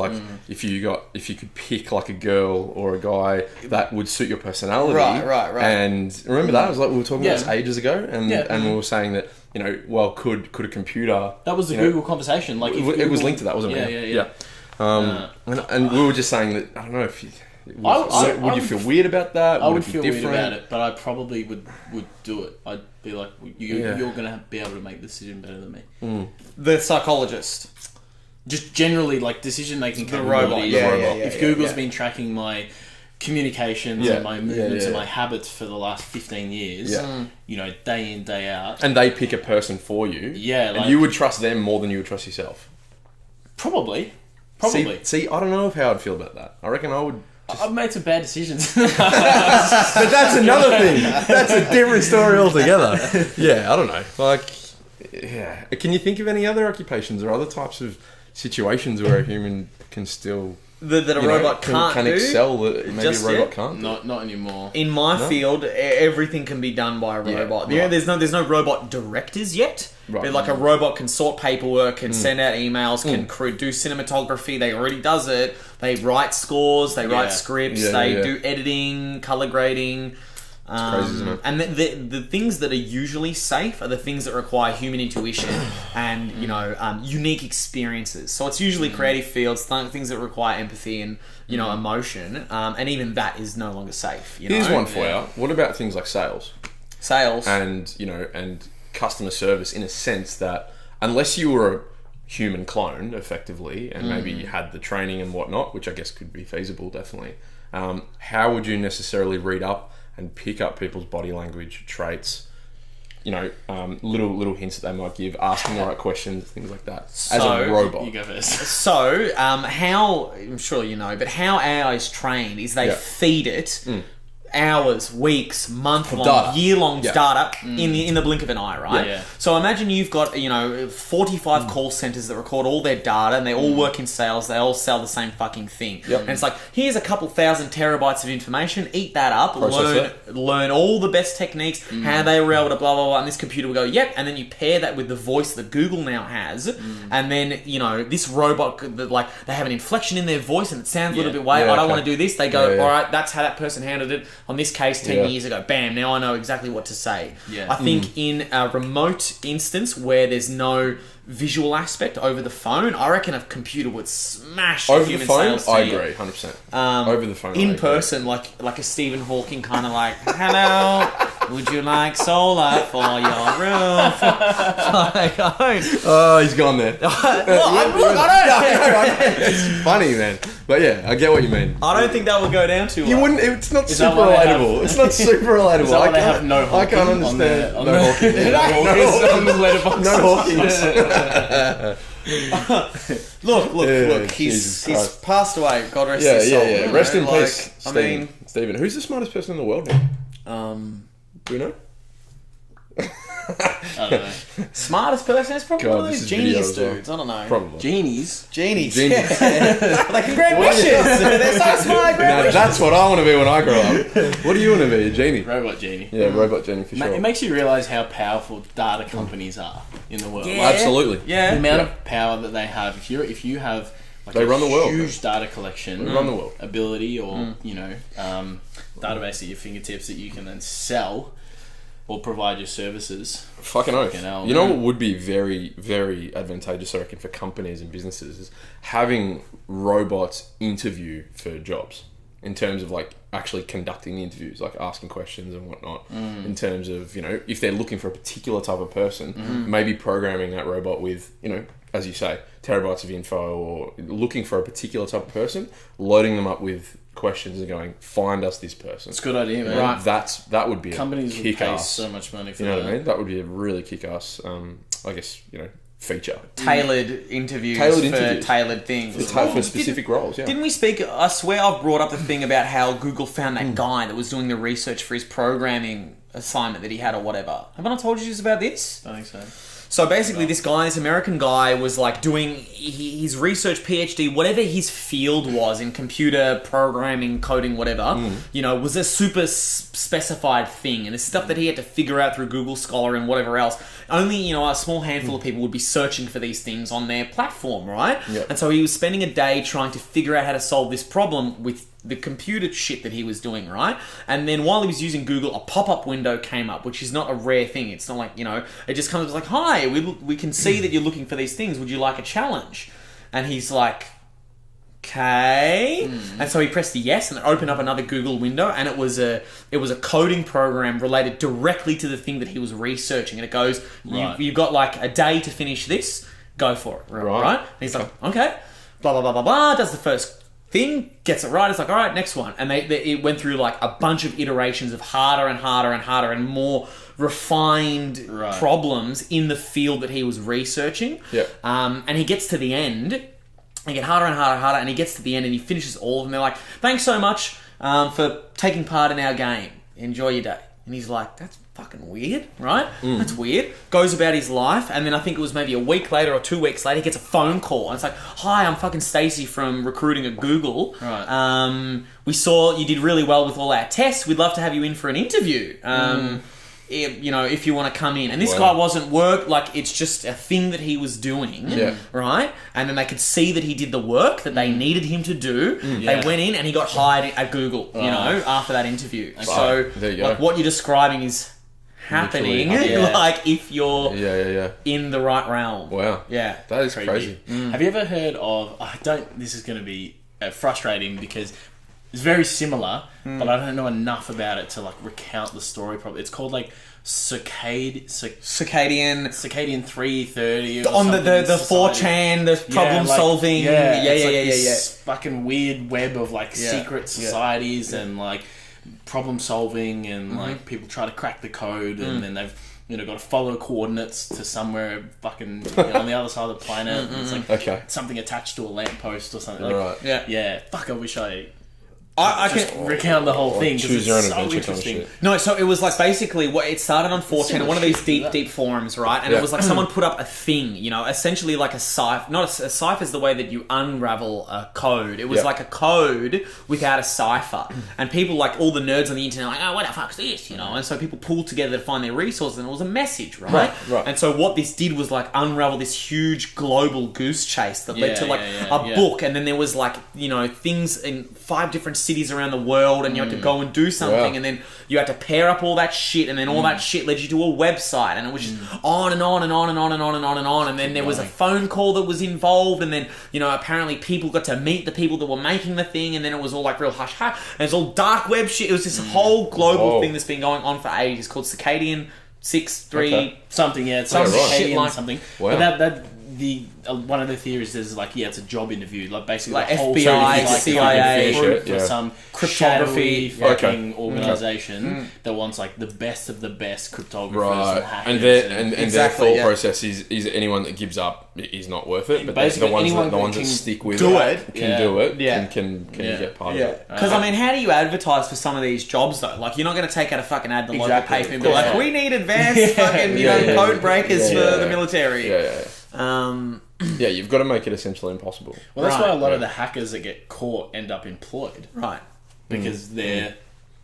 if you could pick like a girl or a guy that would suit your personality,
right.
And remember that? It was like we were talking about this ages ago, and we were saying that, you know, well, could a computer?
That was the Google conversation. Like
it was linked to that, wasn't it?
Yeah.
And we were just saying that, I don't know if you. Would you feel weird about that?
I would feel weird about it, but I probably would do it. I'd be like, you're going to be able to make the decision better than me.
The psychologist.
Just generally, like, decision-making
capabilities.
The robot. If Google's been tracking my communications and my movements and my habits for the last 15 years, you know, day in, day out.
And they pick a person for you.
Yeah.
And you would trust them more than you would trust yourself.
Probably.
See, I don't know how I'd feel about that. I reckon I would...
I've made some bad decisions.
But that's another thing. That's a different story altogether. Yeah, I don't know. Like, yeah. Can you think of any other occupations or other types of situations where a human can still...
That a robot
can excel that maybe a robot can't?
Not anymore.
In my field, everything can be done by a robot.
Yeah,
there's no robot directors yet.
Right.
But like a robot can sort paperwork, can send out emails, can do cinematography. They already does it. They write scores. They write scripts. They do editing, color grading.
It's crazy, isn't it?
And the things that are usually safe are the things that require human intuition and unique experiences. So it's usually creative fields, things that require empathy and emotion. And even that is no longer safe.
Here's one for you. What about things like sales? And and customer service, in a sense that unless you were a human clone, effectively, and maybe you had the training and whatnot, which I guess could be feasible, definitely. How would you necessarily read up and pick up people's body language traits, little hints that they might give, asking the right questions, things like that, as a robot?
You go first.
So, how, I'm sure you know, but how AI is trained is they feed it hours, weeks, month-long, year-long data in the blink of an eye, right?
Yeah.
So imagine you've got 45 call centers that record all their data, and they all work in sales. They all sell the same fucking thing.
Yep.
And it's like, here's a couple thousand terabytes of information. Eat that up. Learn all the best techniques. How they were able to blah blah blah. And this computer will go, yep. And then you pair that with the voice that Google now has, and then this robot, they have an inflection in their voice, and it sounds a little bit I don't want to do this. They go, all right, that's how that person handled it on this case 10 years ago. Bam, now I know exactly what to say. I think in a remote instance where there's no visual aspect over the phone, I reckon a computer would smash
over
human
the phone.
sales to
I
you.
agree, 100%. Over the phone,
in person, like a Stephen Hawking kind of like, hello, would you like solar for your roof?
Oh, he's gone there.
I don't.
It's funny, man. But yeah, I get what you mean.
I don't think that would go down too well.
You wouldn't. It's not super relatable. It's not super relatable.
Is that why they have no Hawking?
I can't understand.
On the
Look. He's passed away. God rest his soul.
Yeah. Rest in peace,
Stephen.
Stephen. Who's the smartest person in the world now? Do you know?
I don't know.
Smartest person is probably one of those genius dudes. I don't know.
Probably.
Genies.
Yeah.
Like, great wishes. They're so smart. Great wishes.
That's what I want to be when I grow up. What do you want to be? A genie?
Robot genie.
Yeah, robot genie for sure.
It makes you realise how powerful data companies are in the world.
Yeah.
Like,
Absolutely.
Yeah.
the amount of power that they have. If you have
They run the world.
Huge data collection.
They run the world.
Ability or database at your fingertips that you can then sell or provide your services.
Fucking oath.
Hell,
you know what would be very, very advantageous, I reckon, for companies and businesses is having robots interview for jobs in terms of like actually conducting the interviews, like asking questions and whatnot. In terms of, if they're looking for a particular type of person, maybe programming that robot with, as you say, terabytes of info, or looking for a particular type of person, loading them up with questions and going, find us this person.
It's a good idea, man.
Right. That would be
Companies
a
would pay
kick-ass.
so much money for
You know
that.
what I mean? That would be a really kick-ass, feature.
Tailored interviews for tailored things.
For specific roles, yeah.
Didn't we speak... I swear I've brought up the thing about how Google found that guy that was doing the research for his programming assignment that he had or whatever. Have I not told you about this?
I think so.
So basically, this American guy, was like doing his research, PhD, whatever his field was in computer programming, coding, whatever. Was a super specified thing, and it's stuff that he had to figure out through Google Scholar and whatever else. Only a small handful of people would be searching for these things on their platform, right?
Yep.
And so he was spending a day trying to figure out how to solve this problem with the computer shit that he was doing, right? And then while he was using Google, a pop-up window came up, which is not a rare thing. It's not like, it just comes up like, hi, we can see that you're looking for these things. Would you like a challenge? And he's like, okay. And so he pressed the yes, and it opened up another Google window, and it was a coding program related directly to the thing that he was researching. And it goes, you've got like a day to finish this, go for it, right? And he's like, okay, blah, blah, blah, blah, blah, does the first thing, gets it right. It's like, all right, next one. And it went through like a bunch of iterations of harder and harder and harder and more refined problems in the field that he was researching.
Yeah.
And he gets to the end, and get harder and harder and harder, and he gets to the end and he finishes all of them. They're like, thanks so much for taking part in our game. Enjoy your day. And he's like, that's fucking weird, right? That's weird. Goes about his life, and then I think it was maybe a week later or 2 weeks later, he gets a phone call, and it's like, hi, I'm fucking Stacey from recruiting at Google.
Right.
We saw you did really well with all our tests. We'd love to have you in for an interview. If you want to come in. And this guy wasn't it's just a thing that he was doing, right? And then they could see that he did the work that they needed him to do. They went in and he got hired at Google, after that interview. And so,
there you go.
what you're describing is happening, if you're in the right realm.
Wow.
Yeah.
That is crazy.
Have you ever heard of... this is going to be frustrating because it's very similar, but I don't know enough about it to recount the story properly. It's called circadian 330
on the 4chan, the problem solving.
This fucking weird web of secret societies and problem solving and people try to crack the code and then they've got to follow coordinates to somewhere fucking on the other side of the planet. And it's something attached to a lamppost or something. Fuck, I wish I can recount the whole thing because it's so interesting.
No, so it was basically it started on 4chan, one of these deep forums, right? And it was someone put up a thing, essentially like a cipher. Not a cipher is the way that you unravel a code. It was like a code without a cipher. And people all the nerds on the internet are like, oh, what the fuck's this? And so people pulled together to find their resources, and it was a message, right? And so what this did was unravel this huge global goose chase that led to a book, and then there was things in 5 different cities around the world, and you had to go and do something, and then you had to pair up all that shit, and then all that shit led you to a website, and it was just on and on and on and on and on and on and on, and then there was a phone call that was involved, and then apparently people got to meet the people that were making the thing, and then it was all real hush hush, and it's all dark web shit. It was this whole global thing that's been going on for ages called Circadian 6-3
something. It's
shit
something.
Wow.
But one of the theories is it's a job interview, basically the whole
FBI, CIA,
for some
cryptography
fucking organization that wants the best of the best cryptographers and hackers.
And their thought process is anyone that gives up is not worth it. But basically, the ones that stick with it can do it and can get part of it.
Because how do you advertise for some of these jobs though? You're not going to take out a fucking ad in the local paper and be we need advanced fucking code breakers for the military.
You've got to make it essentially impossible.
Well, that's why a lot of the hackers that get caught end up employed,
right?
Because they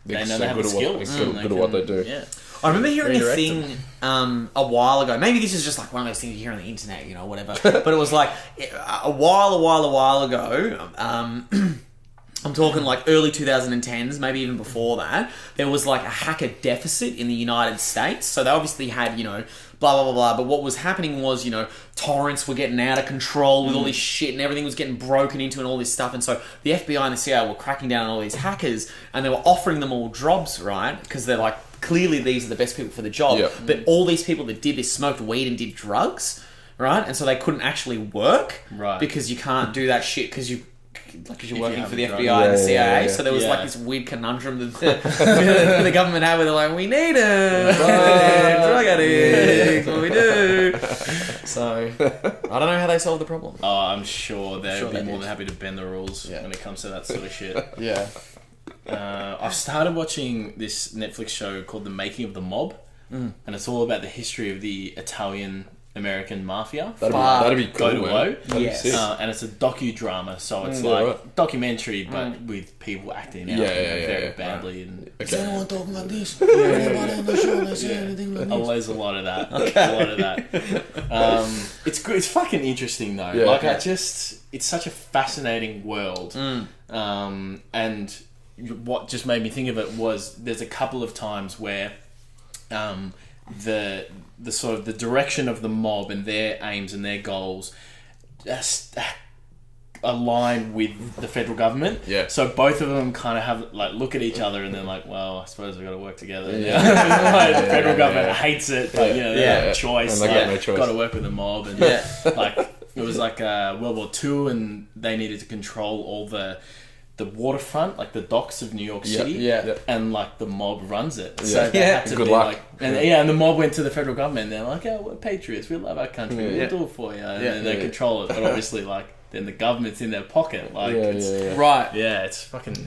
know they have the skills.
Good at what they do.
Yeah.
I remember hearing a thing a while ago. Maybe this is just one of those things you hear on the internet, whatever. But it was a while ago. I'm talking early 2010s, maybe even before that. There was a hacker deficit in the United States. So they obviously had, blah, blah, blah, blah. But what was happening was, torrents were getting out of control with all this shit and everything was getting broken into and all this stuff. And so the FBI and the CIA were cracking down on all these hackers and they were offering them all jobs, right? Because they're clearly these are the best people for the job. Yep. But all these people that did this smoked weed and did drugs, right? And so they couldn't actually work because you can't do that shit because you're working for the FBI and the CIA, so there was this weird conundrum that the government had where they're we need a drug addict, what we do. So, I don't know how they solved the problem.
Oh, I'm sure they'd be more than happy to bend the rules when it comes to that sort of shit. I've started watching this Netflix show called The Making of the Mob, and it's all about the history of the Italian American Mafia.
That'd be cool.
Go to Woe.
Yes.
And it's a docudrama, so it's like documentary, but with people acting out very badly. And
Is anyone talking like this? Anybody on the show that say anything like this?
there's a lot of that. A lot of that. It's good. It's fucking interesting though. It's such a fascinating world. And what just made me think of it was there's a couple of times where the sort of the direction of the mob and their aims and their goals align with the federal government.
Yeah.
So both of them kind of have like look at each other and they're like, well, I suppose we've got to work together. Like, the federal government hates it, but they have a choice.
And they got no choice.
Got to work with the mob, and like it was like World War II, and they needed to control all the waterfront, like the docks of New York City, and like the mob runs it. So they had to
Good
be
luck.
like, and the mob went to the federal government, and they're like, "Oh, we're patriots. We love our country. We'll do it for you." And then they control it, but obviously, like, then the government's in their pocket. Like,
Right.
Yeah, it's fucking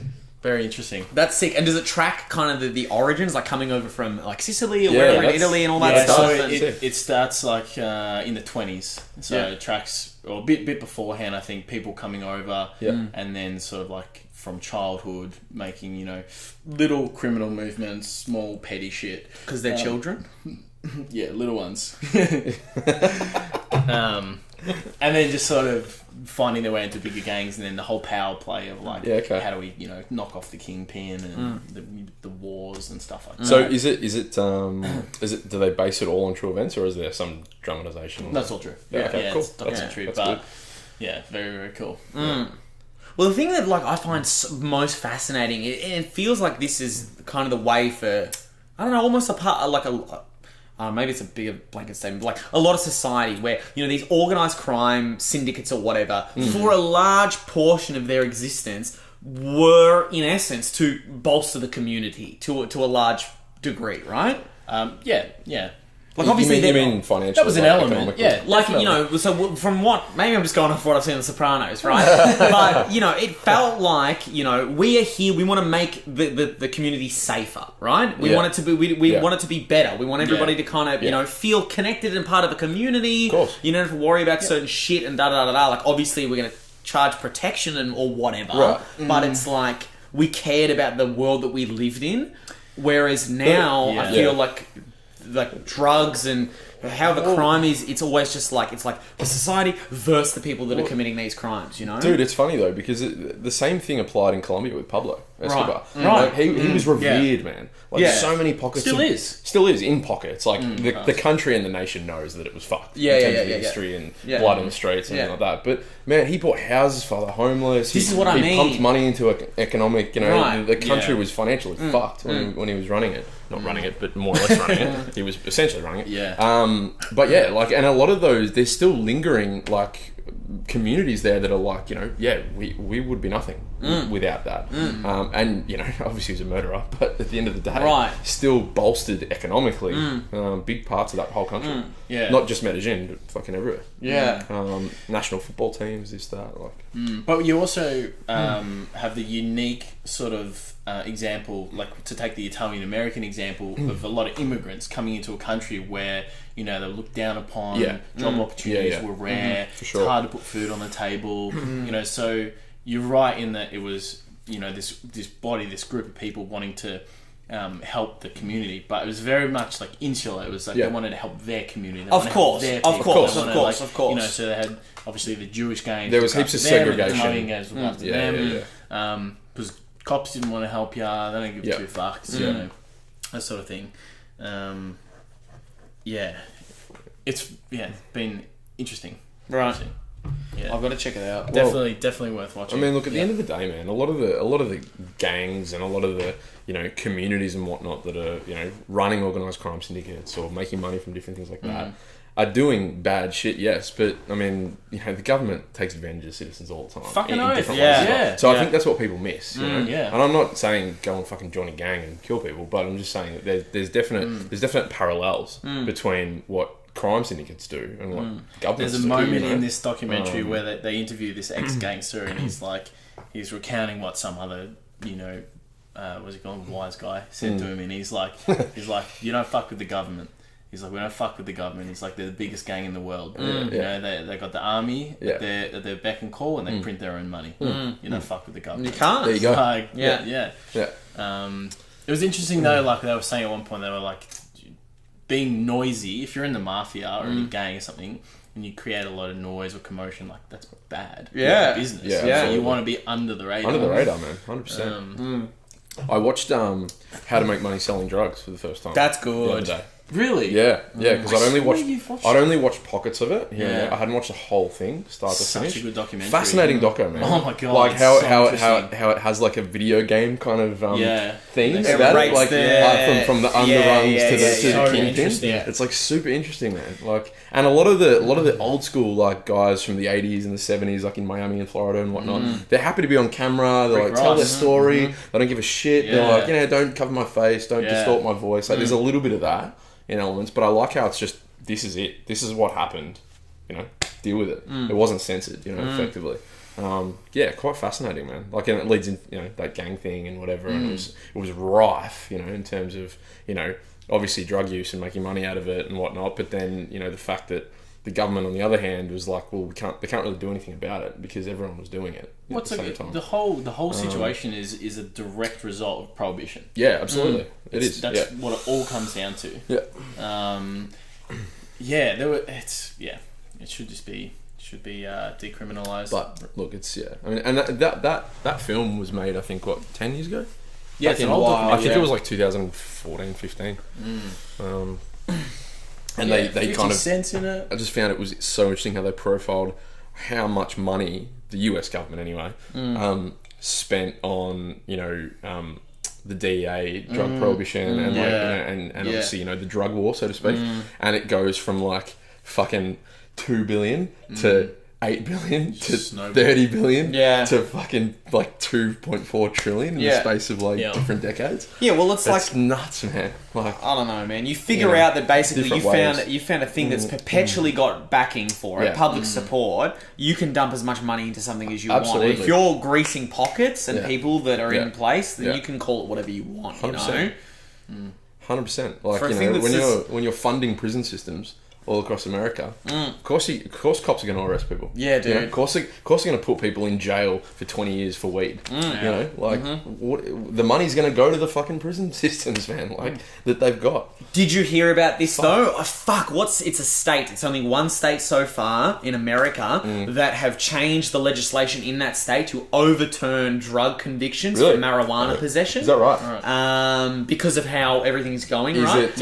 very interesting.
That's sick. And does it track kind of the origins, like coming over from like Sicily or wherever in Italy and all that stuff?
So it starts like in the 20s. So it tracks, or a bit beforehand, I think, people coming over, and then sort of like from childhood making, you know, little criminal movements, small petty shit.
Because they're children?
Yeah, little ones. And then just sort of finding their way into bigger gangs, and then the whole power play of like, how do we, you know, knock off the kingpin and the wars and stuff like that.
So is it do they base it all on true events, or is there some dramatization?
That's all true.
Cool.
It's documentary,
That's
but
good.
yeah, very, very cool.
Well, the thing that like I find most fascinating, it feels like this is kind of the way for, I don't know, almost a part like maybe it's a bigger blanket statement, but like a lot of society where, you know, these organised crime syndicates or whatever, for a large portion of their existence, were in essence to bolster the community to a large degree, right? Like obviously,
you mean financial?
That was an element, yeah.
Like, you know, so from what, maybe I'm just going off what I've seen in The Sopranos, right? But, you know, it felt like, you know, we are here, we want to make the community safer, right? We want it to be, we want it to be better. We want everybody to kind of, you know, feel connected and part of a community.
Of course.
You don't have to worry about certain shit and da-da-da-da. Like, obviously, we're going to charge protection and or whatever.
Right.
But it's like, we cared about the world that we lived in. Whereas now, I feel like drugs and how the crime is, it's always just like, it's like the society versus the people that are committing these crimes, you know?
Dude, it's funny though, because the same thing applied in Colombia with Pablo Escobar.
Right.
Like, he was revered, man. Like, so many pockets. Still is in pockets. Like, the country and the nation knows that it was fucked. In terms of the history and blood in the streets and like that. But, man, he bought houses for the homeless.
This is what I mean.
He pumped money into economic, you know, the country was financially fucked when he was running it. Not running it, but more or less running it. He was essentially running it.
Yeah.
But yeah, like, and a lot of those, there's still lingering, like, communities there that are like, you know, we would be nothing without that. And, you know, obviously he's a murderer, but at the end of the day, still bolstered economically big parts of that whole country. Not just Medellin, but fucking everywhere. National football teams, this, that, like.
But you also have the unique sort of example, like to take the Italian-American example of a lot of immigrants coming into a country where, you know, they're looked down upon, job opportunities were rare, it's hard to put food on the table, you know, so you're right in that it was, you know, this group of people wanting to help the community, but it was very much like insular. It was like they wanted to help their community.
Of course.
You know, so they had obviously the Jewish gangs.
There was heaps of segregation.
The Italian gangs were after them. Because cops didn't want to help you. They don't give two fucks. You know, that sort of thing. It's been interesting.
Right.
Interesting. Yeah.
I've got to check it out.
Definitely worth watching.
I mean, look, at the end of the day, man, a lot of the gangs and a lot of the, you know, communities and whatnot that are, you know, running organised crime syndicates or making money from different things like that are doing bad shit, yes, but I mean, you know, the government takes advantage of citizens all the time.
Fucking
in
oath.
different ways.
Yeah.
So I think that's what people miss. You know?
Yeah.
And I'm not saying go and fucking join a gang and kill people, but I'm just saying that there's definite parallels between what crime syndicates do and what governments do.
There's a moment in this documentary where they interview this ex-gangster and he's recounting what some other, you know, what's he called, wise guy said to him, and he's like, you don't fuck with the government. He's like, we don't fuck with the government. He's like, they're the biggest gang in the world. You know, they got the army at their beck and call, and they print their own money. You don't fuck with the government.
You can't.
There you go.
Like,
Yeah.
It was interesting though. Like they were saying at one point, they were like, being noisy. If you're in the mafia or in a gang or something, and you create a lot of noise or commotion, like that's bad.
Yeah.
For business.
Yeah.
So you want to be under the radar.
Under the radar, man. 100%. I watched How to Make Money Selling Drugs for the first time.
That's
the other
good.
day.
Really?
Yeah, because I'd only watched pockets of it.
Yeah.
I hadn't watched the whole thing, start to
Such
finish.
a good documentary.
Fascinating doco, man.
Oh my God,
Like
it's
how
so
it has like a video game kind of thing
It
about it,
rates
like from the underrungs to the
So
kingpin.
interesting.
It's like super interesting, man. Like, and a lot of the old school like guys from the 80s and the 70s, like in Miami and Florida and whatnot, they're happy to be on camera. They like tell their story. They don't give a shit.
Yeah.
They're like, you know, don't cover my face, don't distort my voice. Like, there's a little bit of that in elements, but I like how it's just, this is it. This is what happened. You know, deal with it. It wasn't censored, you know, effectively. Quite fascinating, man. Like, and it leads in, you know, that gang thing and whatever, and it was rife, you know, in terms of, you know, obviously drug use and making money out of it and whatnot, but then, you know, the fact that the government, on the other hand, was like, well, they can't really do anything about it because everyone was doing it at the same time.
The whole situation is a direct result of prohibition.
Yeah, absolutely. It is.
That's what it all comes down to.
Yeah.
It should just be decriminalized.
But look, it's I mean, and that film was made, I think, what, 10 years ago?
Yeah, it's an old documentary.
I think it was like 2014, 15. And they
50
kind of
cents in it.
I just found it was so interesting how they profiled how much money the US government anyway spent on, you know, the DEA, drug prohibition, and like, you know, and obviously, you know, the drug war, so to speak. And it goes from like fucking 2 billion to 8 billion to 30 billion to fucking like 2.4 trillion in the space of like different decades.
Yeah, well, it's
That's
like
nuts, man. Like,
I don't know, man. You figure out that basically
different
you found a thing that's perpetually got backing for it, public support. You can dump as much money into something as you want. And if you're greasing pockets and people that are in place, then you can call it whatever you want.
100%.
You know,
100%. Like,
For a
you
thing
know,
that's
when you're funding prison systems all across America, of course cops are going to arrest people.
Yeah, dude.
You know, of course they're going to put people in jail for 20 years for weed. You know, like the money's going to go to the fucking prison systems, man. Like that they've got.
Did you hear about this though? It's a state. It's only one state so far in America that have changed the legislation in that state to overturn drug convictions for marijuana possession.
Is that right?
Because of how everything's going,
Is
right?
it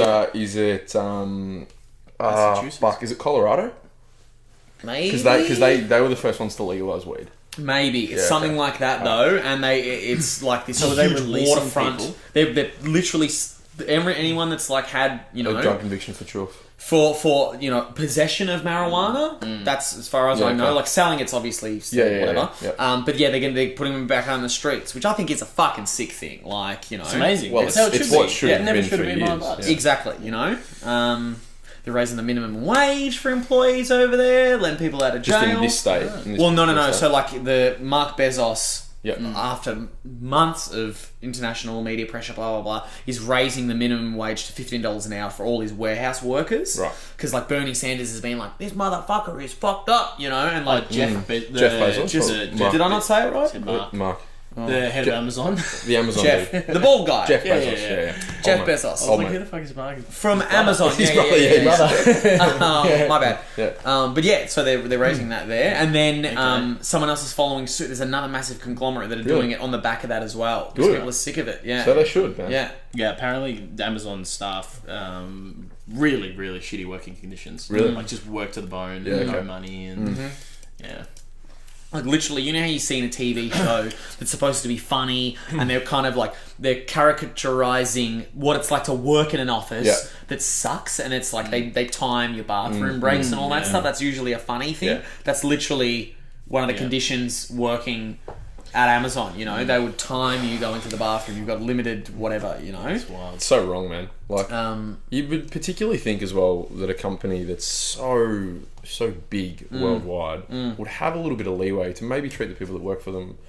Massachusetts?
fuck, is it Colorado?
Maybe.
Because they were the first ones to legalize weed.
Maybe it's something like that though, and it's like this
So are they
huge
releasing
waterfront.
people?
They're literally anyone that's like had
A drug conviction for truth.
for you know, possession of marijuana. That's as far as I know.
okay.
Like selling, it's obviously still whatever.
Yeah.
But yeah, they're putting them back on the streets, which I think is a fucking sick thing. Like, you know,
It's amazing.
Well,
It's how it
it's
should
what
be.
should
It
have
never
been
should
for
have been my
years.
advice.
Yeah.
Exactly. You know, they're raising the minimum wage for employees over there, letting people out of jail.
Just in this state. in this
Well, no.
particular state.
So like the Mark Bezos,
Yep.
after months of international media pressure, blah blah blah, is raising the minimum wage to $15 an hour for all his warehouse workers.
Right.
Because like Bernie Sanders has been like, this motherfucker is fucked up, you know, and like
Jeff
Bezos? Mark.
Did I not say it right?
Mark.
The head of Amazon.
The Amazon
Jeff,
dude.
the bald guy.
Jeff
Yeah,
Bezos,
yeah.
yeah.
Jeff
Old mate.
Bezos.
I was
Old
like,
mate.
who the fuck is Mark?
From Amazon.
His brother, yeah.
My bad.
Yeah.
But yeah, so they're raising that there, and then someone else is following suit. There's another massive conglomerate that are doing it on the back of that as well. Because
Good.
people are sick of it. Yeah.
So they should, man.
Yeah.
Yeah, apparently the Amazon staff, really, really shitty working conditions.
Really?
Like just work to the bone,
Yeah,
no
okay.
money, and yeah.
Like literally, you know how you see in a TV show that's supposed to be funny, and they're kind of like they're caricaturizing what it's like to work in an office that sucks, and it's like they time your bathroom breaks and all that stuff. That's usually a funny thing.
Yeah.
That's literally one of the conditions working at Amazon. You know, they would time you going to the bathroom. You've got limited whatever. You know,
It's wild.
It's so wrong, man. Like, you would particularly think as well that a company that's so big worldwide would have a little bit of leeway to maybe treat the people that work for them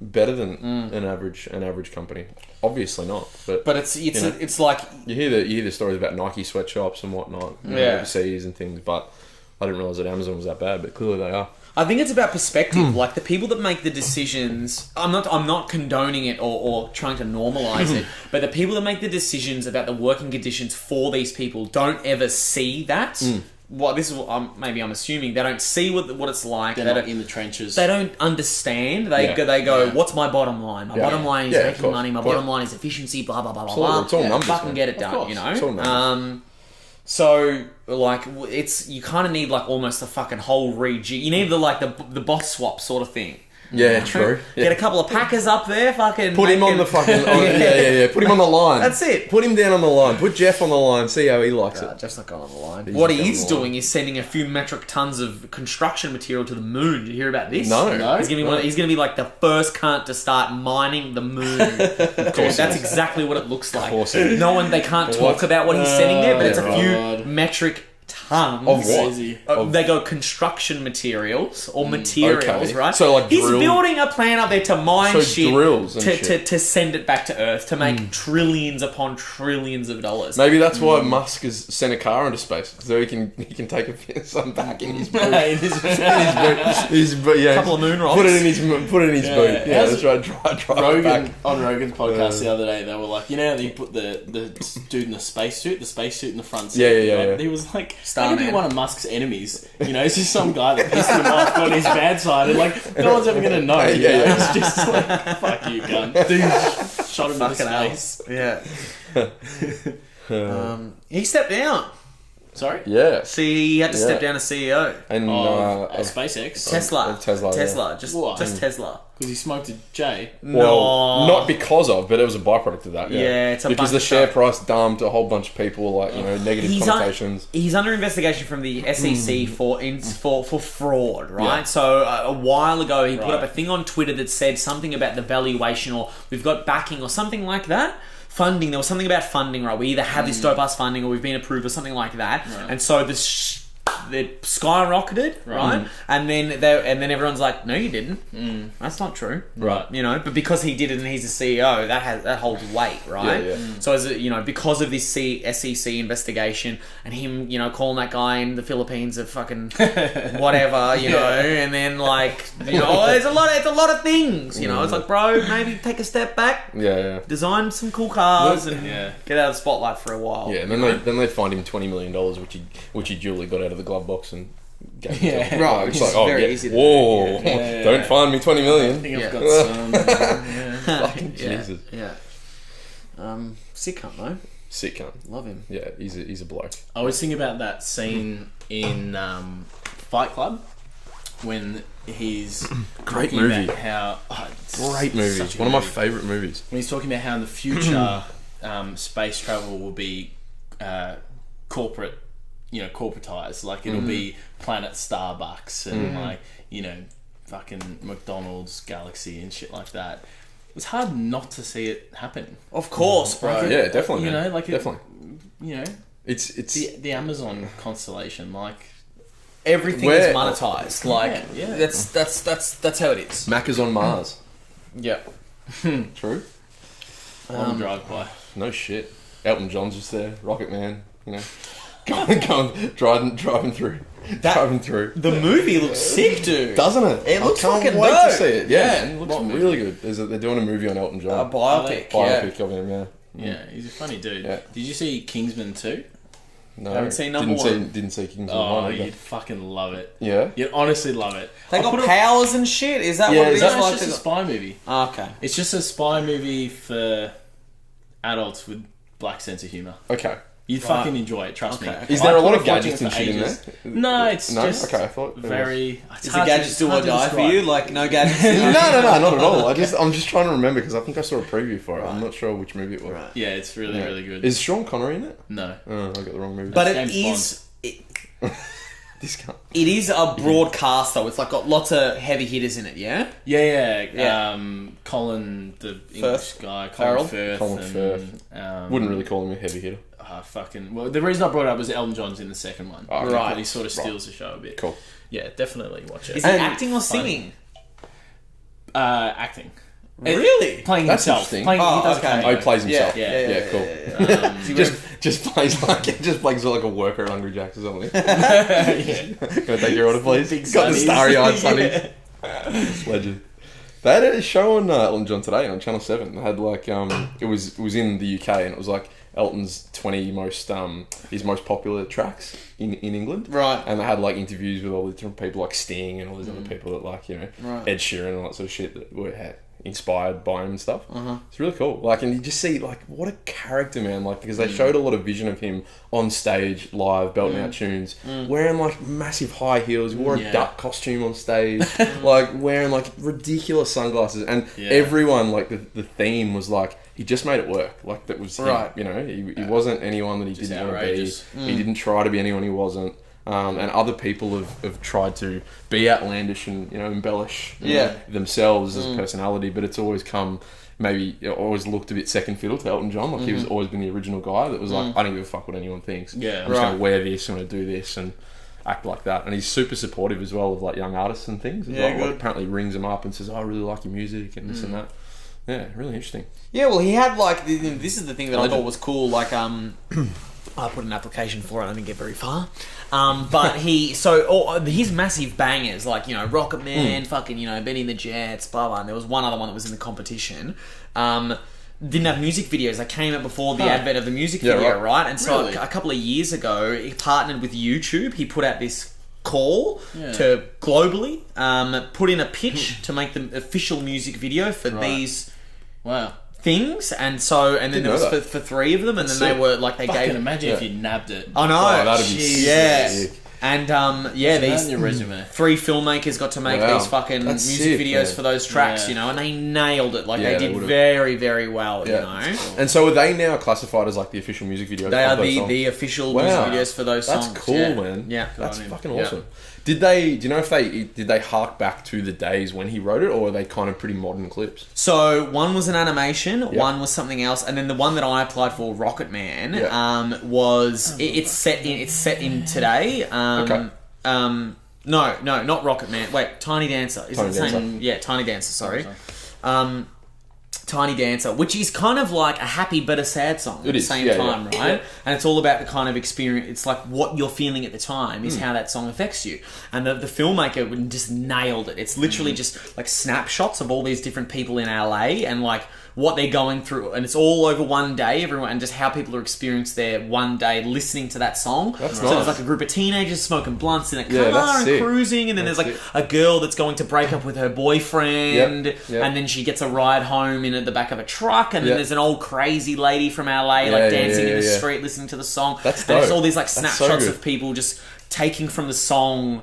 better than an average company. Obviously not, but
it's like
you hear the stories about Nike sweatshops and whatnot, overseas and things. But I didn't realize that Amazon was that bad, but clearly they are.
I think it's about perspective. Like the people that make the decisions, I'm not condoning it or trying to normalize it, but the people that make the decisions about the working conditions for these people don't ever see that. Maybe I'm assuming they don't see what it's like.
They're not in the trenches.
They don't understand. They go, what's my bottom line? My bottom line is making money. My bottom line is efficiency. Blah blah blah blah blah.
It's all numbers.
Fucking get it done.
It's all numbers.
So like you kind of need like almost a fucking whole rejig. You need the boss swap sort of thing.
Yeah, true.
Get a couple of Packers up there, fucking...
Put him on the fucking... Put him on the line.
That's it.
Put him down on the line. Put Jeff on the line. See how he likes it.
Jeff's not going on the line. What he is doing is sending a few metric tons of construction material to the moon. Did you hear about this?
No.
He's going to be like the first cunt to start mining the moon. That's exactly what it looks like. They can't talk about what he's sending there, but it's a few metric tons
of what?
They go construction materials or materials, right?
So like
he's building a plan up there to mine shit,
drills and shit.
To send it back to Earth to make trillions upon trillions of dollars.
Maybe that's why Musk has sent a car into space, so he can take some back in his boot.
A couple of moon rocks.
Put it in his boot. Yeah, that's right. Drive back.
On Rogan's podcast the other day, they were like, they put the dude in the spacesuit in the front seat.
Yeah.
He was like, that could be one of Musk's enemies. It's just some guy that pissed him off on his bad side, and like no one's ever gonna know. It's just like, fuck you, gun. Dude shot him in the face.
Yeah. He stepped down.
Sorry?
Yeah.
See, he had to step down as CEO.
And
SpaceX.
Tesla. Just Tesla.
Because he smoked a J.
Well, not because of, but it was a byproduct of that.
Yeah, it's a
because the share price dumped, a whole bunch of people, negative connotations.
He's under investigation from the SEC for fraud, right? Yeah. So a while ago, he put up a thing on Twitter that said something about the valuation, or we've got backing, or something like that. Funding. There was something about funding, right? We either have this dope ass funding or we've been approved or something like that. Right. And so they skyrocketed, right? And then everyone's like, "No, you didn't. That's not true."
Right.
But because he did it and he's the CEO, that holds weight, right?
Yeah.
So as because of this SEC investigation and him, calling that guy in the Philippines a fucking whatever, and then it's a lot of things, It's like, bro, maybe take a step back.
Yeah.
Design some cool cars and get out of the spotlight for a while.
Yeah, and then they fined him $20 million, which he duly got out of the glove box and gave it to him.
Right, which is very easy to do.
Whoa, don't find me $20 million.
I think I've got some.
Fucking Jesus.
Yeah. Sick cunt though.
Sick cunt.
Love him.
Yeah, he's a bloke.
I was thinking about that scene in Fight Club when he's
great
talking
movie.
about how
great movie. One of my favourite movies.
When he's talking about how in the future space travel will be corporate. Corporatized. Like it'll be Planet Starbucks and fucking McDonald's Galaxy and shit like that. It's hard not to see it happen.
Of course, bro.
Yeah, definitely.
Definitely.
It's
the Amazon constellation. Like
everything is monetized. That's how it is.
Mac is on Mars.
Yeah.
True.
On the drive-by.
No shit. Elton John's just there. Rocket Man. Going, driving through.
The movie looks sick, dude.
Doesn't it?
It looks fucking
wait
dope.
to see it. Yeah, it looks really good. They're doing a movie on Elton John.
A biopic
of him, yeah.
Yeah, he's a funny dude.
Yeah.
Did you see Kingsman 2?
No. Haven't seen number one.
Didn't see Kingsman 1.
Oh, you'd fucking love it.
Yeah?
You'd honestly love it.
They got powers and shit? Is that what it is?
It's just a spy movie.
Oh, okay.
It's just a spy movie for adults with black sense of humour.
Okay.
You'd fucking enjoy it, trust me.
Is there a lot of gadgets and shit in there?
No, it's just
okay, I thought
very...
Is the gadgets do or die for you? Like, no gadgets?
No, not at all. I'm just trying to remember because I think I saw a preview for it. Right. I'm not sure which movie it was. Right.
Yeah, it's really, really good.
Is Sean Connery in it?
No.
Oh, I got the wrong movie.
But it is...
This guy.
It is a broad cast though. It's got lots of heavy hitters in it, yeah?
Yeah. Colin, the English guy, Colin Firth.
Wouldn't really call him a heavy hitter.
Well, the reason I brought it up was Elton John's in the second one.
Oh,
right. He sort of steals the show a bit.
Cool.
Yeah, definitely watch it.
Is he acting or singing?
Acting.
Really?
Playing
That's
himself.
interesting.
Playing, he does
okay.
cameo.
Oh, he plays himself.
Yeah.
Cool. Just plays like a worker at Hungry Jack's or something. Can I take your order, please?
Big
Got the
sunnies.
starry-eyed sunnies. Legend. They had a show on Elton John today on Channel 7. They had like it was in the UK, and it was like Elton's 20 most his most popular tracks in England.
Right.
And they had like interviews with all the different people like Sting and all these other people that like, you know,
Right.
Ed Sheeran and all that sort of shit that were inspired by him and stuff. It's really cool. Like, and you just see like what a character, man. Like, because they showed a lot of vision of him on stage, live, belting out tunes, wearing like massive high heels. He wore a duck costume on stage, like wearing like ridiculous sunglasses, and everyone like the theme was like he just made it work. Like that was him,
right.
you know, he wasn't anyone that he
Just
didn't want to be.
outrageous.
He didn't try to be anyone he wasn't. And other people have tried to be outlandish and, you know, embellish themselves as a personality, but it's always always looked a bit second fiddle to Elton John. Like he was always been the original guy that was like, I don't give a fuck what anyone thinks.
Yeah.
I'm just going to wear this, I'm going to do this and act like that. And he's super supportive as well of like young artists and things as well.
good.
Like, apparently rings them up and says, I really like your music and this and that. Yeah, really interesting.
Yeah, well, he had like this is the thing that I thought was cool. Like, I put an application for it. I didn't get very far. But his massive bangers, like, you know, Rocket Man, fucking, you know, Benny and the Jets, blah blah. And there was one other one that was in the competition. Didn't have music videos. They came out before the advent of the music video, right? And so
Really?
a couple of years ago, he partnered with YouTube. He put out this call to globally put in a pitch to make the official music video for these
Wow.
things, and then there was for three of them, and then they were like they
Fucking
gave.
imagine if you nabbed it.
I know,
Oh, that'd be sick.
and
These
these
your resume.
three filmmakers got to make
Wow.
these fucking
That's
music
sick,
videos
man.
for those tracks,
Yeah.
you know, and they nailed it. Like
Yeah,
they
they
did
would've.
very, very well, you know.
And so are they now classified as like the official music videos?
They are
of those songs?
the official
Wow.
music videos for those songs.
That's cool,
yeah.
man.
Yeah,
That's
on him.
fucking
Yeah.
awesome. Do you know if they hark back to the days when he wrote it, or are they kind of pretty modern clips?
So one was an animation, one was something else, and then the one that I applied for, Rocket Man, was it's set in today.
Okay.
No, not Rocket Man. Wait, Tiny Dancer. Is
Tiny
it the
Dancer.
same? Yeah, Tiny Dancer. Sorry. Tiny Dancer, which is kind of like a happy but a sad song at the same time, right? And it's all about the kind of experience. It's like what you're feeling at the time is how that song affects you. And the filmmaker just nailed it. It's literally just like snapshots of all these different people in LA and like what they're going through, and it's all over one day, everyone, and just how people are experiencing their one day listening to that song.
That's
so
nice.
there's like a group of teenagers smoking blunts in a
Yeah,
car
that's
and
sick.
cruising, and then
That's
there's like
sick.
a girl that's going to break up with her boyfriend,
Yep.
and then she gets a ride home in at the back of a truck, and then
Yep.
there's an old crazy lady from LA dancing in the street listening to the song.
That's
and it's
dope.
all these like
That's so
snapshots
good.
of people just taking from the song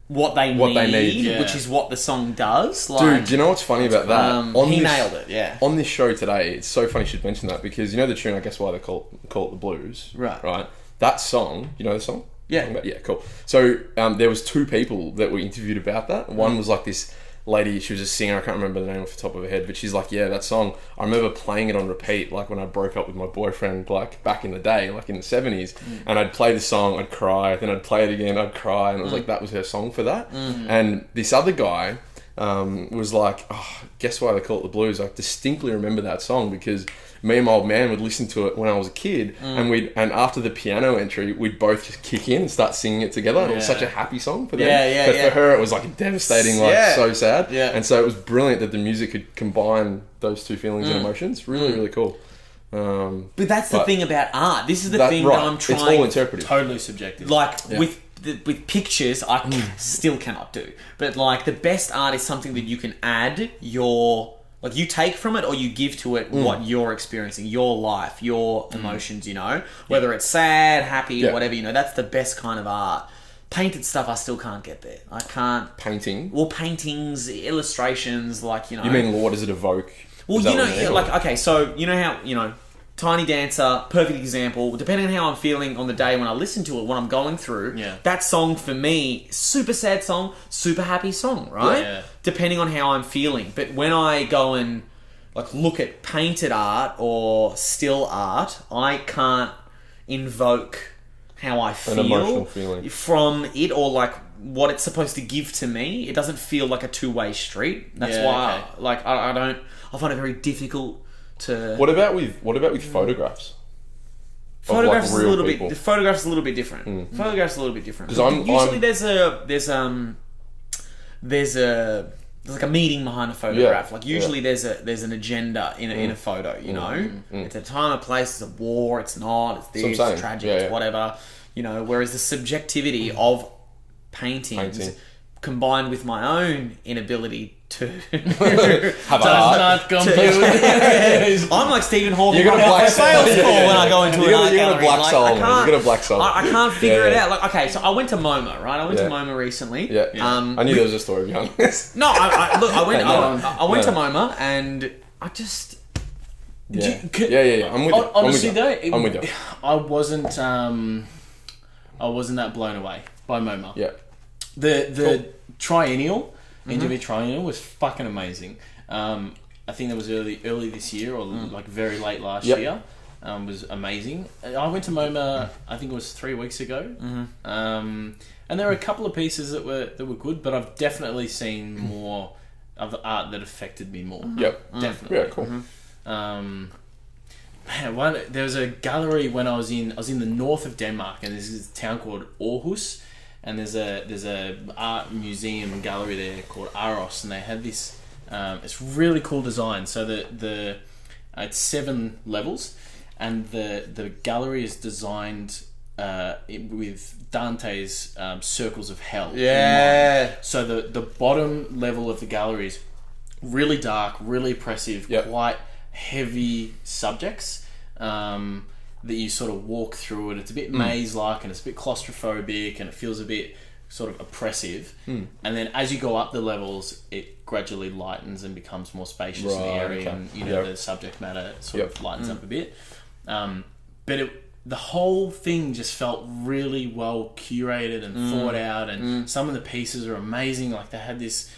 what they
What they
need,
need.
Yeah.
which is what the song does.
Dude,
Like,
do you know what's funny about that?
he nailed it. Yeah.
On this show today, it's so funny you should mention that, because you know the tune, I guess why they call it the blues.
Right.
Right? That song, you know the song?
Yeah.
Yeah, cool. So there was two people that were interviewed about that. One was like this lady, she was a singer, I can't remember the name off the top of her head, but she's like, yeah, that song, I remember playing it on repeat, like when I broke up with my boyfriend, like back in the day, like in the 70s, and I'd play the song, I'd cry, then I'd play it again, I'd cry, and it was like, that was her song for that. And this other guy was like, oh, guess why they call it the blues? I distinctly remember that song because me and my old man would listen to it when I was a kid, and after the piano entry, we'd both just kick in and start singing it together. And it was such a happy song for them. But for her, it was like devastating, like so sad.
Yeah.
And so it was brilliant that the music could combine those two feelings and emotions. Really, really cool.
But that's the thing about art. This is the thing
right,
that I'm trying.
It's all interpretive.
Totally subjective.
Like with pictures, I still cannot do. But like the best art is something that you can add your. Like you take from it or you give to it what you're experiencing, your life, your emotions, you know? Whether it's sad, happy, whatever, you know, that's the best kind of art. Painted stuff, I still can't get there. I can't...
Painting?
Well, paintings, illustrations, like, you know...
You mean, what does it evoke?
Well,
Is that
you know,
what mean?
like, okay, so, you know how, you know, Tiny Dancer, perfect example. Depending on how I'm feeling on the day when I listen to it, what I'm going through, that song for me, super sad song, super happy song, right?
Yeah.
Depending on how I'm feeling. But when I go and like look at painted art or still art, I can't invoke how I feel,
an emotional feeling
from it, or like what it's supposed to give to me. It doesn't feel like a two-way street. That's why, I find it very difficult to.
What about with photographs?
Photographs
like
is a little
people?
bit. Photographs is a little bit different. Photographs is a little bit different.
Because
usually there's like a meaning behind a photograph. Like usually there's an agenda in a photo. You know, it's a time, a place. It's a war. It's not. It's this. It's tragic. It's whatever. You know. Whereas the subjectivity of paintings combined with my own inability to
have
not compute.
I'm like Stephen Hawking.
You're gonna black
sales call when I go into an art gallery.
You're gonna black soul.
I can't figure it out. Like, okay, so I went to MoMA, right? I went to MoMA recently.
Yeah. I knew there was a story behind this.
No, I went to MoMA and I just.
Yeah. I'm with you.
Honestly,
I'm with you.
I wasn't that blown away by MoMA.
Yeah.
The triennial, NGV triennial was fucking amazing. I think that was early this year or like very late last year. Was amazing. I went to MoMA, I think it was 3 weeks ago. And there were a couple of pieces that were good, but I've definitely seen more of the art that affected me more.
Yep.
Definitely.
Yeah, cool.
There was a gallery when I was in the north of Denmark, and there's this town called Aarhus, and there's a art museum gallery there called Aros, and they had this it's really cool design. So it's 7 levels, and the gallery is designed with Dante's circles of hell.
Yeah.
So the bottom level of the gallery is really dark, really oppressive, quite heavy subjects that you sort of walk through, and it's a bit maze-like, and it's a bit claustrophobic, and it feels a bit sort of oppressive. And then as you go up the levels, it gradually lightens and becomes more spacious and airy, and the subject matter sort of lightens up a bit. But the whole thing just felt really well curated and thought out, and some of the pieces are amazing. Like they had this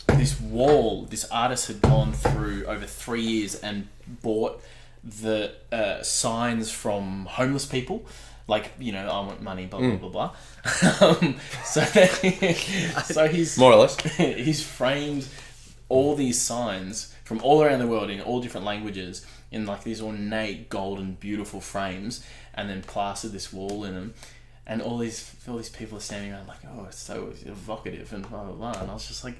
this wall this artist had gone through over 3 years and bought the signs from homeless people, like, I want money, blah blah blah blah. So he's
more or less
he's framed all these signs from all around the world in all different languages in like these ornate golden beautiful frames, and then plastered this wall in them, and all these people are standing around like, oh, it's so evocative and blah blah blah, and I was just like,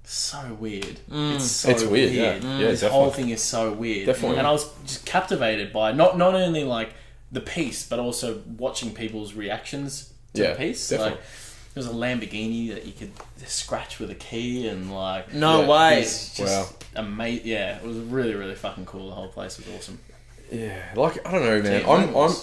so weird. It's weird.
Yeah,
this whole thing is so weird.
Definitely.
And I was just captivated by not only like the piece, but also watching people's reactions to the piece.
Definitely.
Like, there was a Lamborghini that you could scratch with a key, and like,
no way.
It's just amazing. Yeah, it was really, really fucking cool. The whole place was awesome.
Yeah, like, I don't know, man.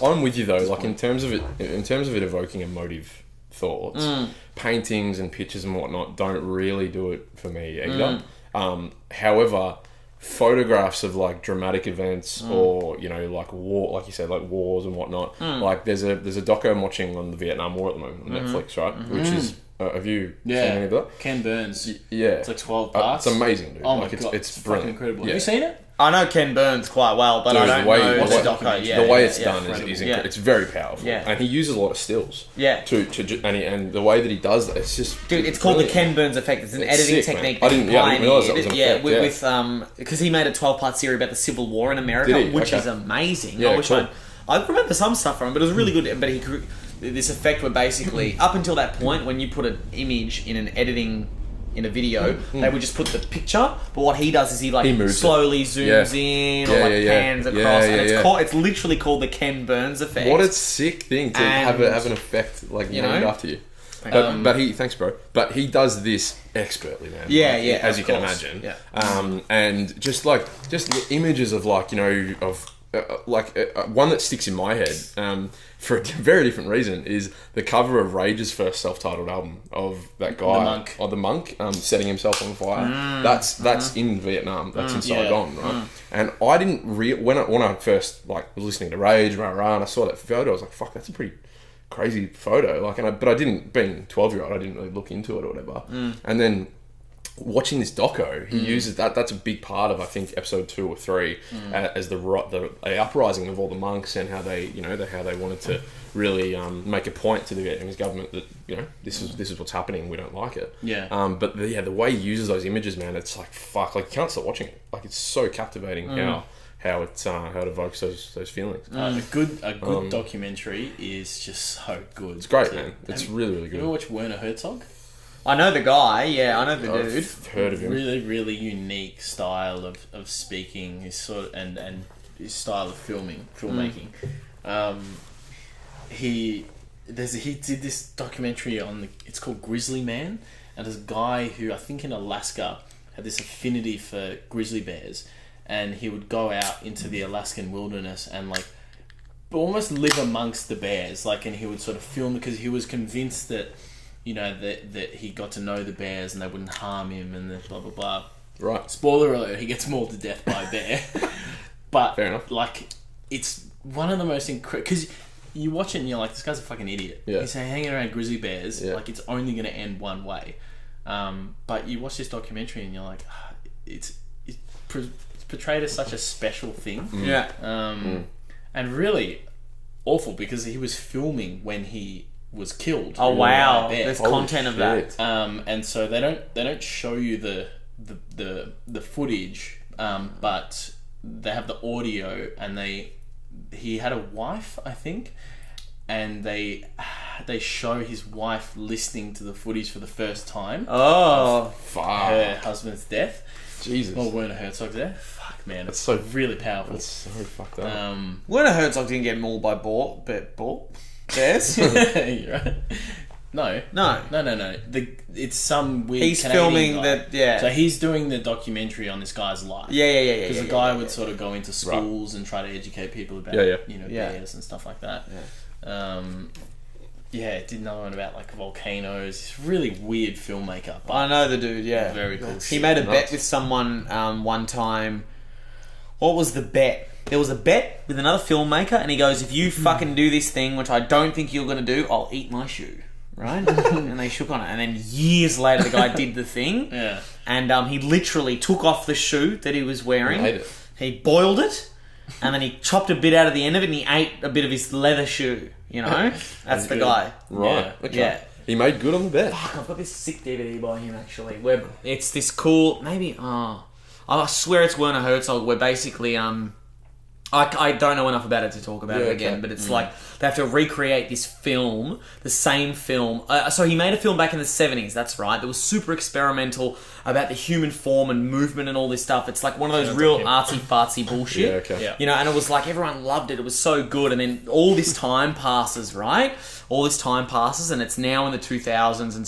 I'm with you though. Like in terms of it evoking emotive thoughts, paintings and pictures and whatnot don't really do it for me either. However, photographs of like dramatic events or like war, like you said, like wars and whatnot. Like there's a doco I'm watching on the Vietnam War at the moment on Netflix, right? Which is have you seen any of that?
Ken Burns.
Yeah,
it's like 12 parts.
It's amazing, dude.
Oh my
god, it's
fucking
brilliant.
incredible.
Yeah.
Have you seen it?
I know Ken Burns quite well, but I don't know what's the doco.
The way it's done is incredible. It's very powerful,
yeah.
And he uses a lot of stills.
Yeah.
And the way that he does that, it's just
dude. It's called the Ken Burns effect. It's an editing technique.
I didn't realize that was an effect.
With because he made a 12-part series about the Civil War in America, which is amazing.
Yeah,
I remember some stuff from him, but it was really good. But this effect where basically up until that point, when you put an image in an editing. In a video, they would just put the picture, but what he does is he slowly zooms in or pans across, and it's literally called the Ken Burns effect.
What a sick thing to have an effect like named after you. Thanks, bro. But he does this expertly, man. As you can imagine. Yeah. And just the images of one that sticks in my head. For a very different reason, is the cover of Rage's first self-titled album of that guy, the monk, setting himself on fire. That's in Vietnam. That's in Saigon, right? And I didn't when I first was listening to Rage, and I saw that photo, I was like, "Fuck, that's a pretty crazy photo." Like, but I didn't, being 12-year-old, I didn't really look into it or whatever. And then watching this doco, he uses that. That's a big part of, I think, episode 2 or 3, as the uprising of all the monks and how they, how they wanted to really make a point to the Vietnamese government that this is what's happening. We don't like it.
Yeah.
But the way he uses those images, man, it's like fuck. Like you can't stop watching it. Like it's so captivating how it evokes those feelings.
A good documentary is just so good.
It's great, man. It's really, really good.
You ever watch Werner Herzog?
I know the guy. Yeah, I know the dude.
I've heard of him.
Really, really unique style of speaking. His and his style of filmmaking. He did this documentary on it's called Grizzly Man, and there's a guy who I think in Alaska had this affinity for grizzly bears, and he would go out into the Alaskan wilderness and like almost live amongst the bears, and he would sort of film because he was convinced that that he got to know the bears and they wouldn't harm him and the blah blah blah.
Right.
Spoiler alert: he gets mauled to death by a bear. But
fair enough.
It's one of the most incredible because you watch it and you're like, this guy's a fucking idiot.
Yeah.
He's hanging around grizzly bears.
Yeah.
It's only going to end one way. But you watch this documentary and you're like, it's portrayed as such a special thing.
Yeah.
And really awful because he was filming when he was killed.
Oh wow!
By a bear.
There's content of that.
And so they don't show you the footage, but they have the audio, and he had a wife, I think, and they show his wife listening to the footage for the first time.
Oh,
fuck!
Her husband's death.
Jesus.
Well, Werner Herzog's there. Fuck, man,
That's so
really powerful.
That's so fucked up.
Werner Herzog didn't get mauled by bears.
You're right. No. It's some weird.
He's
Canadian
filming
guy.
that. Yeah.
So he's doing the documentary on this guy's life.
Yeah.
Because the guy would sort of go into schools and try to educate people about bears and stuff like that. It did another one about volcanoes. He's a really weird filmmaker. But
I know the dude. Yeah.
Very cool.
He made a bet with someone one time. What was the bet? There was a bet with another filmmaker, and he goes, "If you fucking do this thing, which I don't think you're going to do, I'll eat my shoe." Right? And they shook on it. And then years later, the guy did the thing.
Yeah.
And he literally took off the shoe that he was wearing.
He ate it.
He boiled it. And then he chopped a bit out of the end of it, and he ate a bit of his leather shoe. That's the guy.
Right.
Yeah.
Okay.
Yeah.
He made good on the bet.
Fuck, I've got this sick DVD by him, actually. Where it's this cool... Maybe... I swear it's Werner Herzog, where basically... I don't know enough about it to talk about it again, but it's like they have to recreate this film, the same film. So he made a film back in the 70s, that's right, that was super experimental about the human form and movement and all this stuff. It's like one of those real artsy-fartsy bullshit.
Yeah, okay.
Yeah.
And it was like everyone loved it. It was so good. And then all this time passes, right? All this time passes, and it's now in the 2000s, and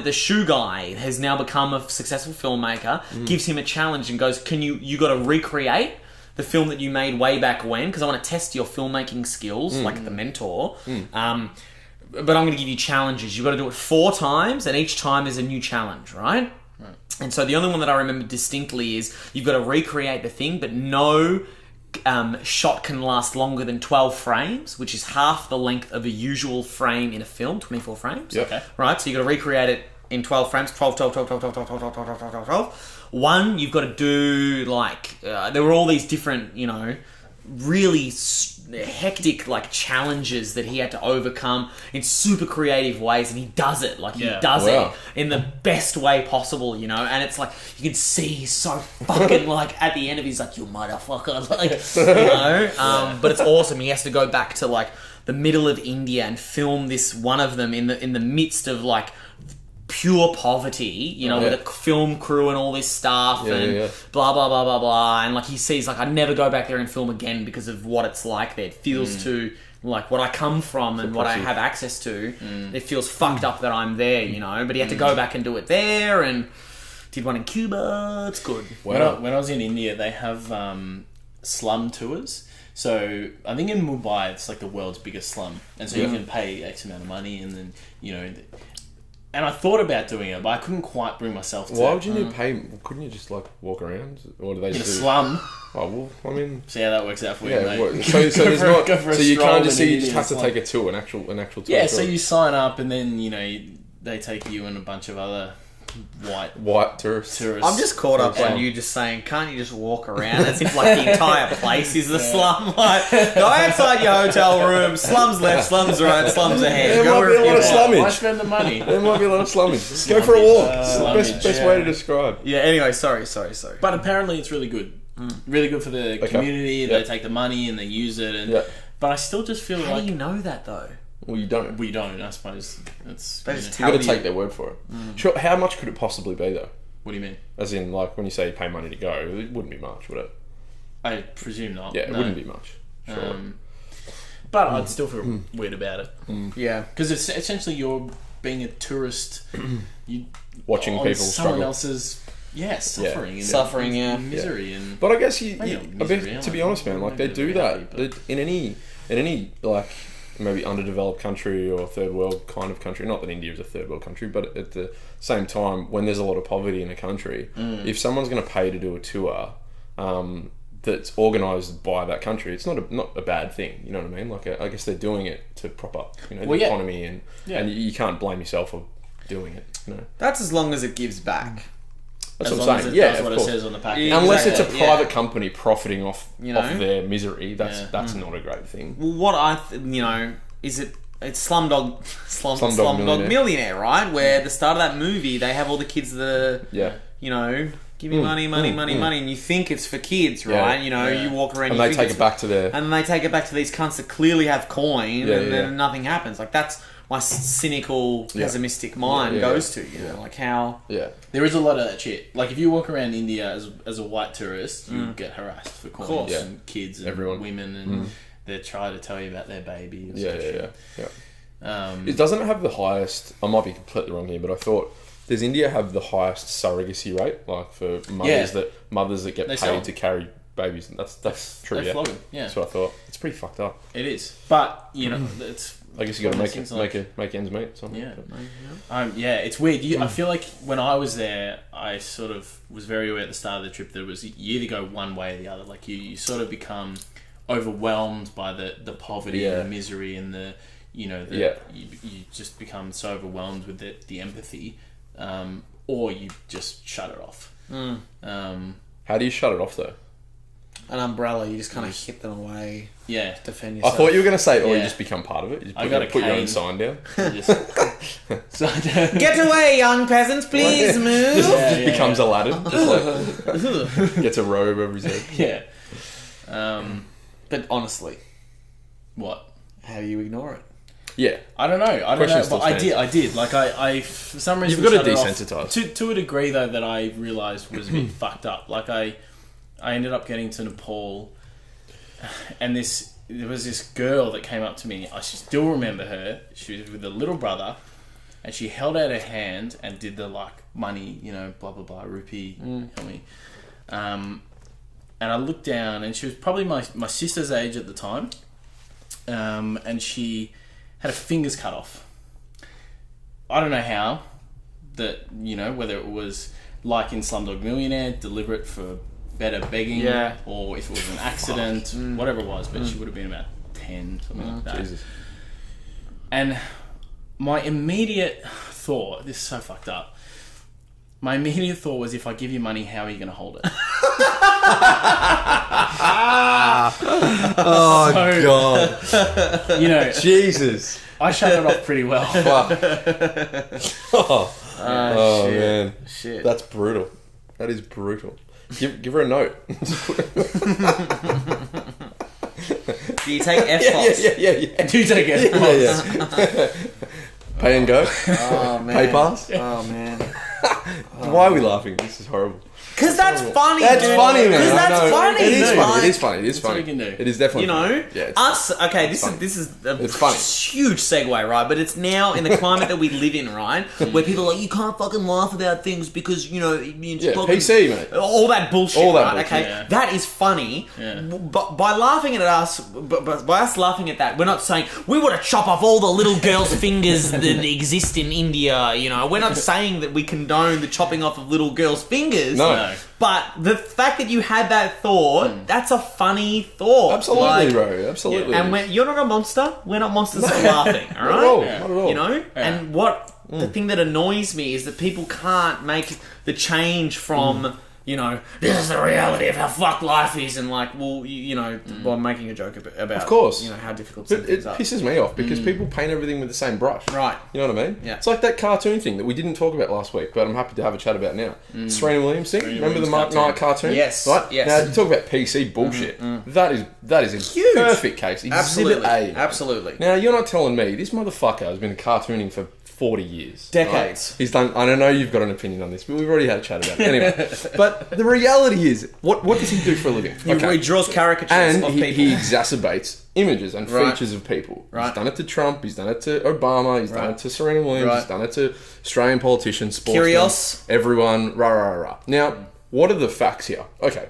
the shoe guy has now become a successful filmmaker, gives him a challenge and goes, you got to recreate the film that you made way back when, because I want to test your filmmaking skills, like The Mentor. But I'm going to give you challenges. You've got to do it 4 times, and each time there's a new challenge, right? And so the only one that I remember distinctly is you've got to recreate the thing, but no shot can last longer than 12 frames, which is half the length of a usual frame in a film, 24 frames.
Yep.
Okay.
Right, so you've got to recreate it in 12 frames, 12. One, you've got to do, there were all these different, really hectic, challenges that he had to overcome in super creative ways, and he does it. He does it in the best way possible, and it's like, you can see he's so fucking, at the end of it, he's like, you motherfucker, but it's awesome. He has to go back to, the middle of India and film this one of them in the midst of, pure poverty, with a film crew and all this stuff blah, blah, blah, blah, blah. And he sees, I never go back there and film again because of what it's like there. It feels too, what I come from and what I have access to. It feels fucked up that I'm there, But he had to go back and do it there, and did one in Cuba. It's good.
When I was in India, they have slum tours. So I think in Mumbai, it's the world's biggest slum. And so you can pay X amount of money, and then, and I thought about doing it, but I couldn't quite bring myself to.
Why would you need to pay? Couldn't you just walk around, or do they
in a
just
slum?
Oh well, I mean,
See how that works out for you, mate.
So there's not. So you can't just
see.
you just have to take a tour, an actual tour.
Yeah, so you sign up, and then they take you and a bunch of other
white tourists.
I'm just caught up on you just saying, can't you just walk around as if like the entire place is the slum? Like, go outside your hotel room, slums left, slums right, slums ahead.
There might be a lot of slummage.
Why spend the money?
There might be a lot of slummage. Just go for a walk. Best way to describe.
Yeah, anyway, sorry.
But apparently it's really good. Really good for the community. They take the money and they use it. And but I still just feel
How do you know that though?
Well, you don't.
We don't, I suppose. It's
You've got to take their word for it. Sure. How much could it possibly be, though?
What do you mean?
As in, like, when you say you pay money to go, it wouldn't be much, would it?
I presume not.
Yeah, it wouldn't be much. Sure.
But I'd still feel weird about it.
Yeah.
Because it's essentially you're being a tourist.
Watching people
someone
struggle.
else's... suffering.
And
misery. And
But I guess to be honest, man, like, they do that. In any, like... maybe underdeveloped country or third world kind of country. Not that India is a third world country, but at the same time, when there's a lot of poverty in a country, if someone's going to pay to do a tour that's organised by that country, it's not a bad thing. You know what I mean? Like, I guess they're doing it to prop up, the economy, and you can't blame yourself for doing it. You know?
That's as long as it gives back.
That's
as
what
long
I'm saying.
as it
Yeah,
does
of
what
course.
it says on the package.
Unless it's a private company profiting off their misery, that's
Yeah.
not a great thing.
Well, what is it? It's Slumdog Millionaire, right? Where at the start of that movie, they have all the kids that are, give me money, and you think it's for kids, right? You walk around
and
you
they
think
take it back to their...
and they take it back to these cunts that clearly have coin, then nothing happens. Like, that's my cynical, pessimistic mind goes to, like how...
Yeah.
There is a lot of that shit. Like, if you walk around India as a white tourist, you get harassed for coins and kids and women, and they try to tell you about their baby. It
doesn't have the highest... I might be completely wrong here, but I thought... Does India have the highest surrogacy rate, like for mothers that get paid to carry babies? That's true.
They flog them,
That's what I thought. It's pretty fucked up.
It is, but it's.
I guess you got to make ends meet. Something.
Yeah. It's weird. I feel like when I was there, I sort of was very aware at the start of the trip that it was you either go one way or the other. Like you sort of become overwhelmed by the poverty and the misery and you just become so overwhelmed with the empathy. Or you just shut it off.
How do you shut it off though?
An umbrella, you just kind of hit them away.
Yeah,
defend yourself.
I thought you were going to say, or you just become part of it. You just put your own sign down.
Get away, young peasants! Please move.
Just becomes Aladdin. Just like gets a robe over his head.
Yeah.
But honestly,
what?
How do you ignore it?
Yeah,
I don't know. But I did. Like I for some reason
you've got to desensitize
to a degree though that I realized was a bit fucked up. Like I ended up getting to Nepal, and there was this girl that came up to me. I still remember her. She was with a little brother, and she held out her hand and did the money, blah blah blah, rupee, help me. And I looked down, and she was probably my sister's age at the time, and she had her fingers cut off. I don't know how, whether it was like in Slumdog Millionaire, deliberate for better begging, or if it was an accident, whatever it was, but she would have been about 10, something like that. Jesus. And my immediate thought, this is so fucked up, my immediate thought was, if I give you money, how are you going to hold it?
Oh, God.
Jesus. I shut it off pretty well.
Oh, man.
Shit.
That's brutal. That is brutal. Give her a note.
Do you take F-pops?
Yeah.
Do you take F-pops?
Yeah. Pay and go.
Oh, man.
Pay pass.
Oh, man.
Why are we laughing? This is horrible.
Because that's funny,
That's funny, man.
Because that's funny.
It is funny.
Like,
It is funny. It is
that's what
funny.
we can do.
It is definitely funny.
Us. Okay, this is a
It's funny.
huge segue, right? But it's now in the climate that we live in, right? Where people are like, you can't fucking laugh about things because
PC, mate.
All that bullshit.
All that
right?
bullshit.
Okay,
Yeah.
that is funny.
Yeah.
But by laughing at us, by us laughing at that, we're not saying we want to chop off all the little girls' fingers that exist in India. We're not saying that we condone the chopping off of little girls' fingers.
No.
But the fact that you had that thought, that's a funny thought.
Absolutely, bro. Absolutely.
And you're not a monster. We're not monsters for laughing, all right?
Not at all. Not at all.
And what the thing that annoys me is that people can't make the change from, you know, this is the reality of how fucked life is, and like, well, you know, while making a joke about,
of course,
you know, how difficult
it
things are.
pisses me off because people paint everything with the same brush.
Right.
You know what I mean?
Yeah.
It's like that cartoon thing that we didn't talk about last week, but I'm happy to have a chat about now. Serena Williams thing. Remember the Mark Knight cartoon?
Yes.
Right?
Yes.
Now, talk about PC bullshit. That is a
Huge.
perfect case. Exhibit A.
Absolutely.
Now, you're not telling me this motherfucker has been cartooning for 40 years.
Decades.
Right? He's done, and I know you've got an opinion on this, but we've already had a chat about it. Anyway, but the reality is, what does he do for a living?
He draws caricatures of people.
He exacerbates images and
Right.
features of people.
Right.
He's done it to Trump, he's done it to Obama, he's done
Right.
it to Serena Williams,
Right.
he's done it to Australian politicians, sportsmen,
Kyrgios.
everyone, rah, rah, rah. Now, what are the facts here? Okay.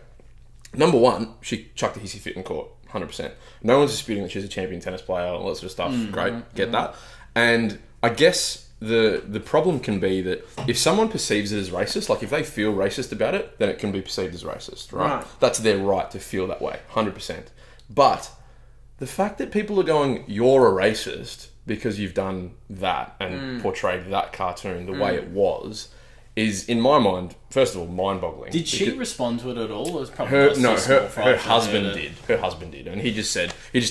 Number one, she chucked a hissy fit in court, 100%. No one's disputing that she's a champion tennis player, all that sort of stuff. Great, get that. And I guess the problem can be that if someone perceives it as racist, like if they feel racist about it, then it can be perceived as racist, right? That's their right to feel that way, 100%. But the fact that people are going, you're a racist because you've done that and portrayed that cartoon the way it was, is, in my mind, first of all, mind-boggling.
Did she respond to it at all? It was probably
her husband did. Her husband did, and he just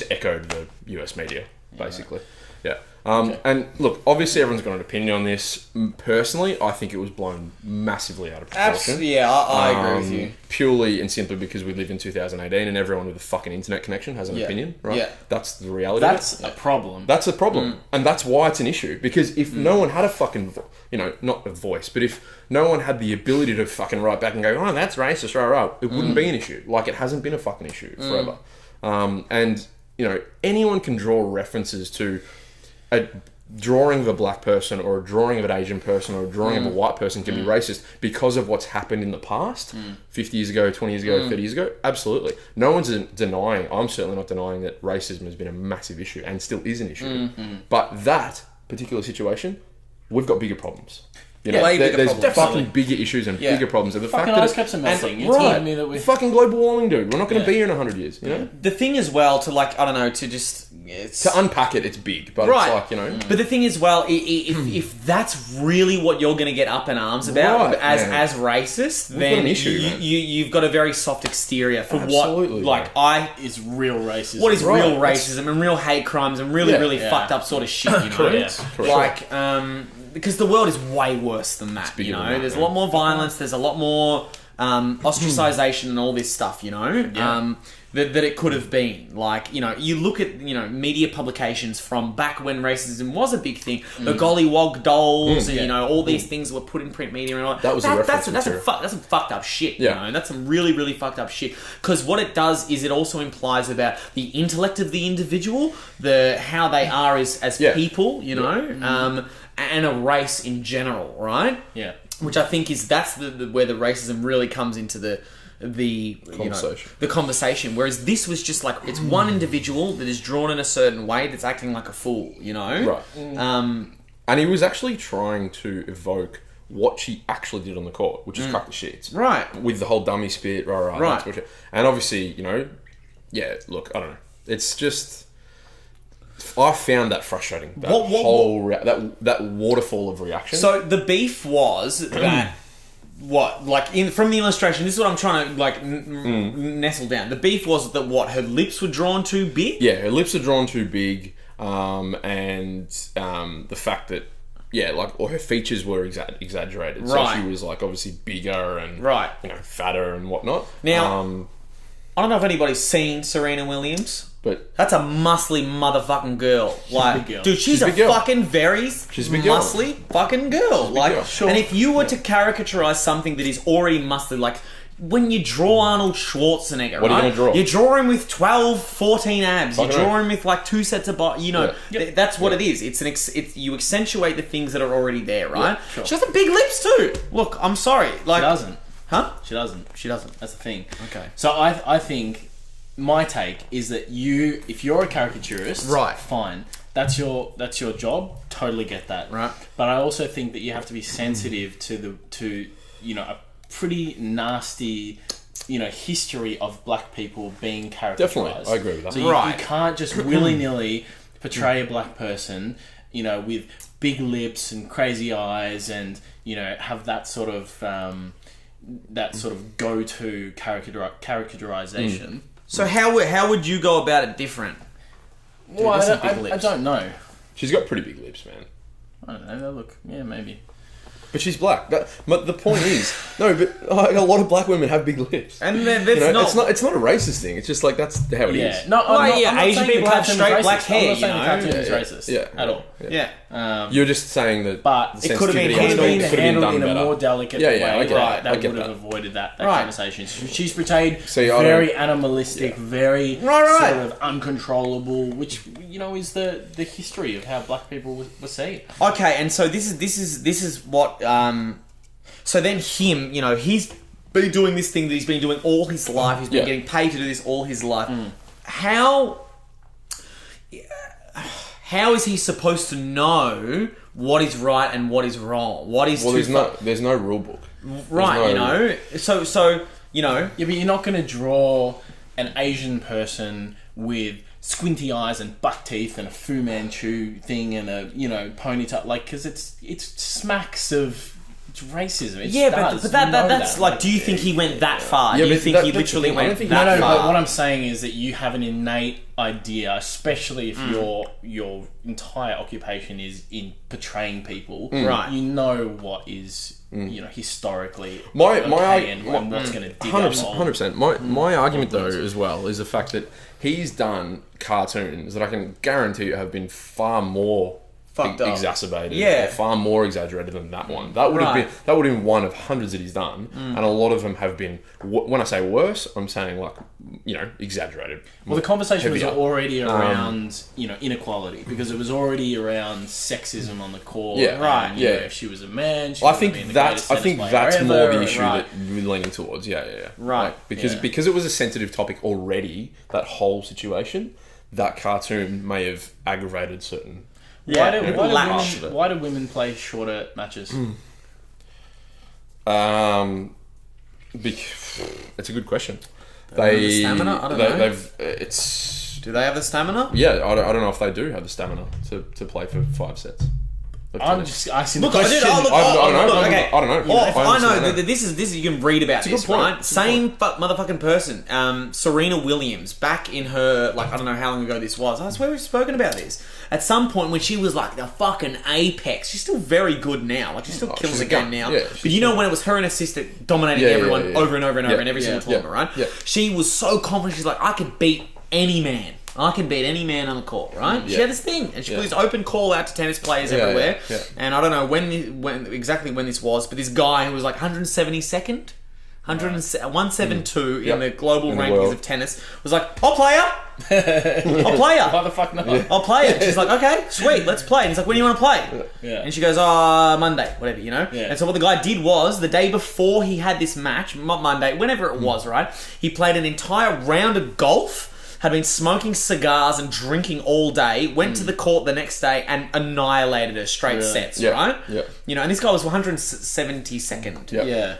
echoed the US media, basically. Yeah. And look, obviously everyone's got an opinion on this. Personally, I think it was blown massively out of proportion.
Absolutely, yeah, I agree with you.
Purely and simply because we live in 2018 and everyone with a fucking internet connection has an opinion, right?
Yeah.
That's the reality
That's
of it.
a problem.
That's a problem. And that's why it's an issue. Because if no one had a fucking, not a voice, but if no one had the ability to fucking write back and go, oh, that's racist, right, it wouldn't be an issue. Like, it hasn't been a fucking issue forever. And, anyone can draw references to a drawing of a black person or a drawing of an Asian person or a drawing of a white person can be racist because of what's happened in the past, 50 years ago, 20 years ago, 30 years ago. Absolutely. No one's denying, I'm certainly not denying that racism has been a massive issue and still is an issue. But that particular situation, we've got bigger problems. There's fucking bigger issues and bigger problems. And the
fucking
fact that
ice caps are melting. You're
right,
telling me that we
fucking global warming, dude. We're not going to be here in 100 years.
The thing as well, to like, I don't know, to just...
To unpack it, it's big, but
Right.
it's like,
But the thing is, well, if that's really what you're going to get up in arms about
Right,
as racist,
got
then
an issue, man.
you've got a very soft exterior for
Absolutely,
what,
is real racism.
what is
Right,
real racism and real hate crimes and really fucked up sort of shit,
Correct.
Like, because the world is way worse than that,
bigger than that,
There's a
yeah.
lot more violence, there's a lot more ostracization and all this stuff, that it could have been. Like, you look at, media publications from back when racism was a big thing, the gollywog dolls and, all these things that were put in print media and all that.
That was a reference
that's
material.
that's some fucked up shit,
Yeah.
That's some really, really fucked up shit. Because what it does is it also implies about the intellect of the individual, how they are as people, and a race in general, right?
Yeah.
Which I think that's where the racism really comes into the
Conversation.
the conversation. Whereas this was just like, it's one individual that is drawn in a certain way that's acting like a fool,
Right. And he was actually trying to evoke what she actually did on the court, which is crack the sheets.
Right.
With the whole dummy spit, right.
Right.
That's what and obviously, look, I don't know. It's just... I found that frustrating. That that waterfall of reaction.
So the beef was that from the illustration, this is what I'm trying to nestle down. The beef was that her lips were drawn too big.
Yeah, her lips are drawn too big, and the fact that or her features were exaggerated.
Right.
So she was obviously bigger and fatter and whatnot.
Now, I don't know if anybody's seen Serena Williams,
but
that's a muscly motherfucking girl.
a big girl.
Dude, she's a
big girl.
fucking very muscly fucking girl.
girl. Sure.
And if you were to caricaturize something that is already muscly, like when you draw Arnold Schwarzenegger,
what are you going to draw?
You draw him with 12, 14 abs.
Fucking
You draw him with 2 sets of that's what it is. It's you accentuate the things that are already there, right?
Yeah, sure.
She has the big lips too. Look, I'm sorry.
She doesn't.
Huh?
She doesn't.
She doesn't.
That's the thing.
Okay.
So I think my take is that if you're a caricaturist,
right,
fine. That's your job. Totally get that.
Right.
But I also think that you have to be sensitive to a pretty nasty history of black people being characterized.
Definitely, I agree with that.
So you can't just willy-nilly portray a black person with big lips and crazy eyes, and have that sort of go-to caricaturization.
So how would you go about it different?
Well, I don't know.
She's got pretty big lips, man.
I don't know. They look, maybe.
But she's black. But the point is, no. But like, a lot of black women have big lips,
and that's
It's not a racist thing. It's just like that's how it is.
No, I'm not
Asian
saying
people have straight black hair.
I'm not saying the cartoon is racist. At all.
Yeah.
You're just saying that.
But
it could have been
handled in a more delicate way.
Right.
That would have avoided that conversation. She's portrayed very animalistic, very sort of uncontrollable, which is the history of how black people were seen.
Okay, and so this is what. So then him, he's been doing this thing that he's been doing all his life. He's been getting paid to do this all his life. How is he supposed to know what is right and what is wrong? What is
there's no rule book.
Right, So
Yeah, but you're not going to draw an Asian person with squinty eyes and buck teeth and a Fu Manchu thing and a ponytail, because it smacks of racism.
But that's like, do you think he went that far?
Yeah,
do you think he literally went that far?
But what I'm saying is that you have an innate idea, especially if your entire occupation is in portraying people.
Right.
You know what is historically
my
and what's going to dig up
100%. My argument though as well is the fact that he's done cartoons that I can guarantee you have been far more exacerbated, or far more exaggerated than that one. That would have been one of hundreds that he's done, and a lot of them have been. When I say worse, I'm saying exaggerated.
Well, the conversation was already around inequality, because it was already around sexism on the court. If she was a man,
I think that's more the issue that we're leaning towards.
Right,
because it was a sensitive topic already. That whole situation, that cartoon may have aggravated certain.
Why do women play shorter matches?
It's a good question.
They have the stamina? I don't know. Do they have the stamina?
Yeah, I don't know if they do have the stamina to play for 5 sets.
I'm just asking the
question.
I don't know.
I know that this is you can read about this, right? Same motherfucking person. Serena Williams, back in her, I don't know how long ago this was. I swear we've spoken about this. At some point when she was the fucking apex, she's still very good now. She still kills the game now. Yeah, but when it was her and her sister dominating everyone over and over and over in every single tournament, right? Yeah. She was so confident. She's like, I could beat any man. I can beat any man on the court, right? Yeah. She had this thing, and she put this open call out to tennis players everywhere. Yeah. And I don't know when exactly when this was, but this guy who was 172nd, 172 in the global rankings of tennis was like, I'll play her. I'll play her.
Why the fuck not?
I'll play it. She's like, okay, sweet, let's play. And he's like, when do you want to play?
Yeah.
And she goes, Monday, whatever, Yeah. And so what the guy did was, the day before he had this match, not Monday, whenever it was, right? He played an entire round of golf. Had been smoking cigars and drinking all day, went to the court the next day and annihilated her straight sets, right?
Yeah.
And this guy was 172nd.
Yeah.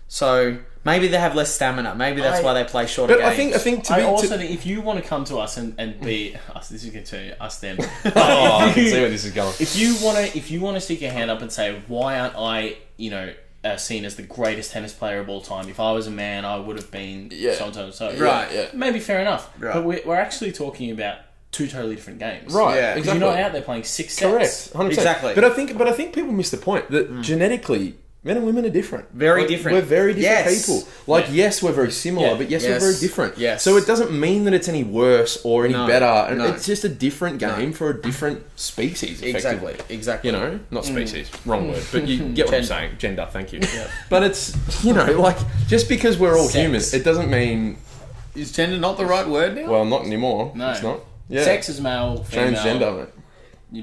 So maybe they have less stamina. Maybe that's why they play shorter games.
I think
if you want to come to us and be us, this is going to us them.
I can see where this is going.
If you want to stick your hand up and say, why aren't I, seen as the greatest tennis player of all time? If I was a man, I would have been so.
Right. Yeah.
Maybe fair enough.
Right.
But we're actually talking about two totally different games.
Right.
Yeah.
Because you're not out there playing 6 sets.
Correct. 100%.
Exactly.
But I think people miss the point that genetically, men and women are different.
Very different.
We're very different people. Yes, we're very similar, but we're very different.
Yes.
So it doesn't mean that it's any worse or any better. And it's just a different game for a different species, effectively.
Exactly.
Not species, wrong word, but you get what I'm saying. Gender, thank you. But it's, just because we're all human, it doesn't mean...
Is gender not the right word now?
Well, not anymore.
No.
It's not. Yeah.
Sex is male, female.
Transgender, mate.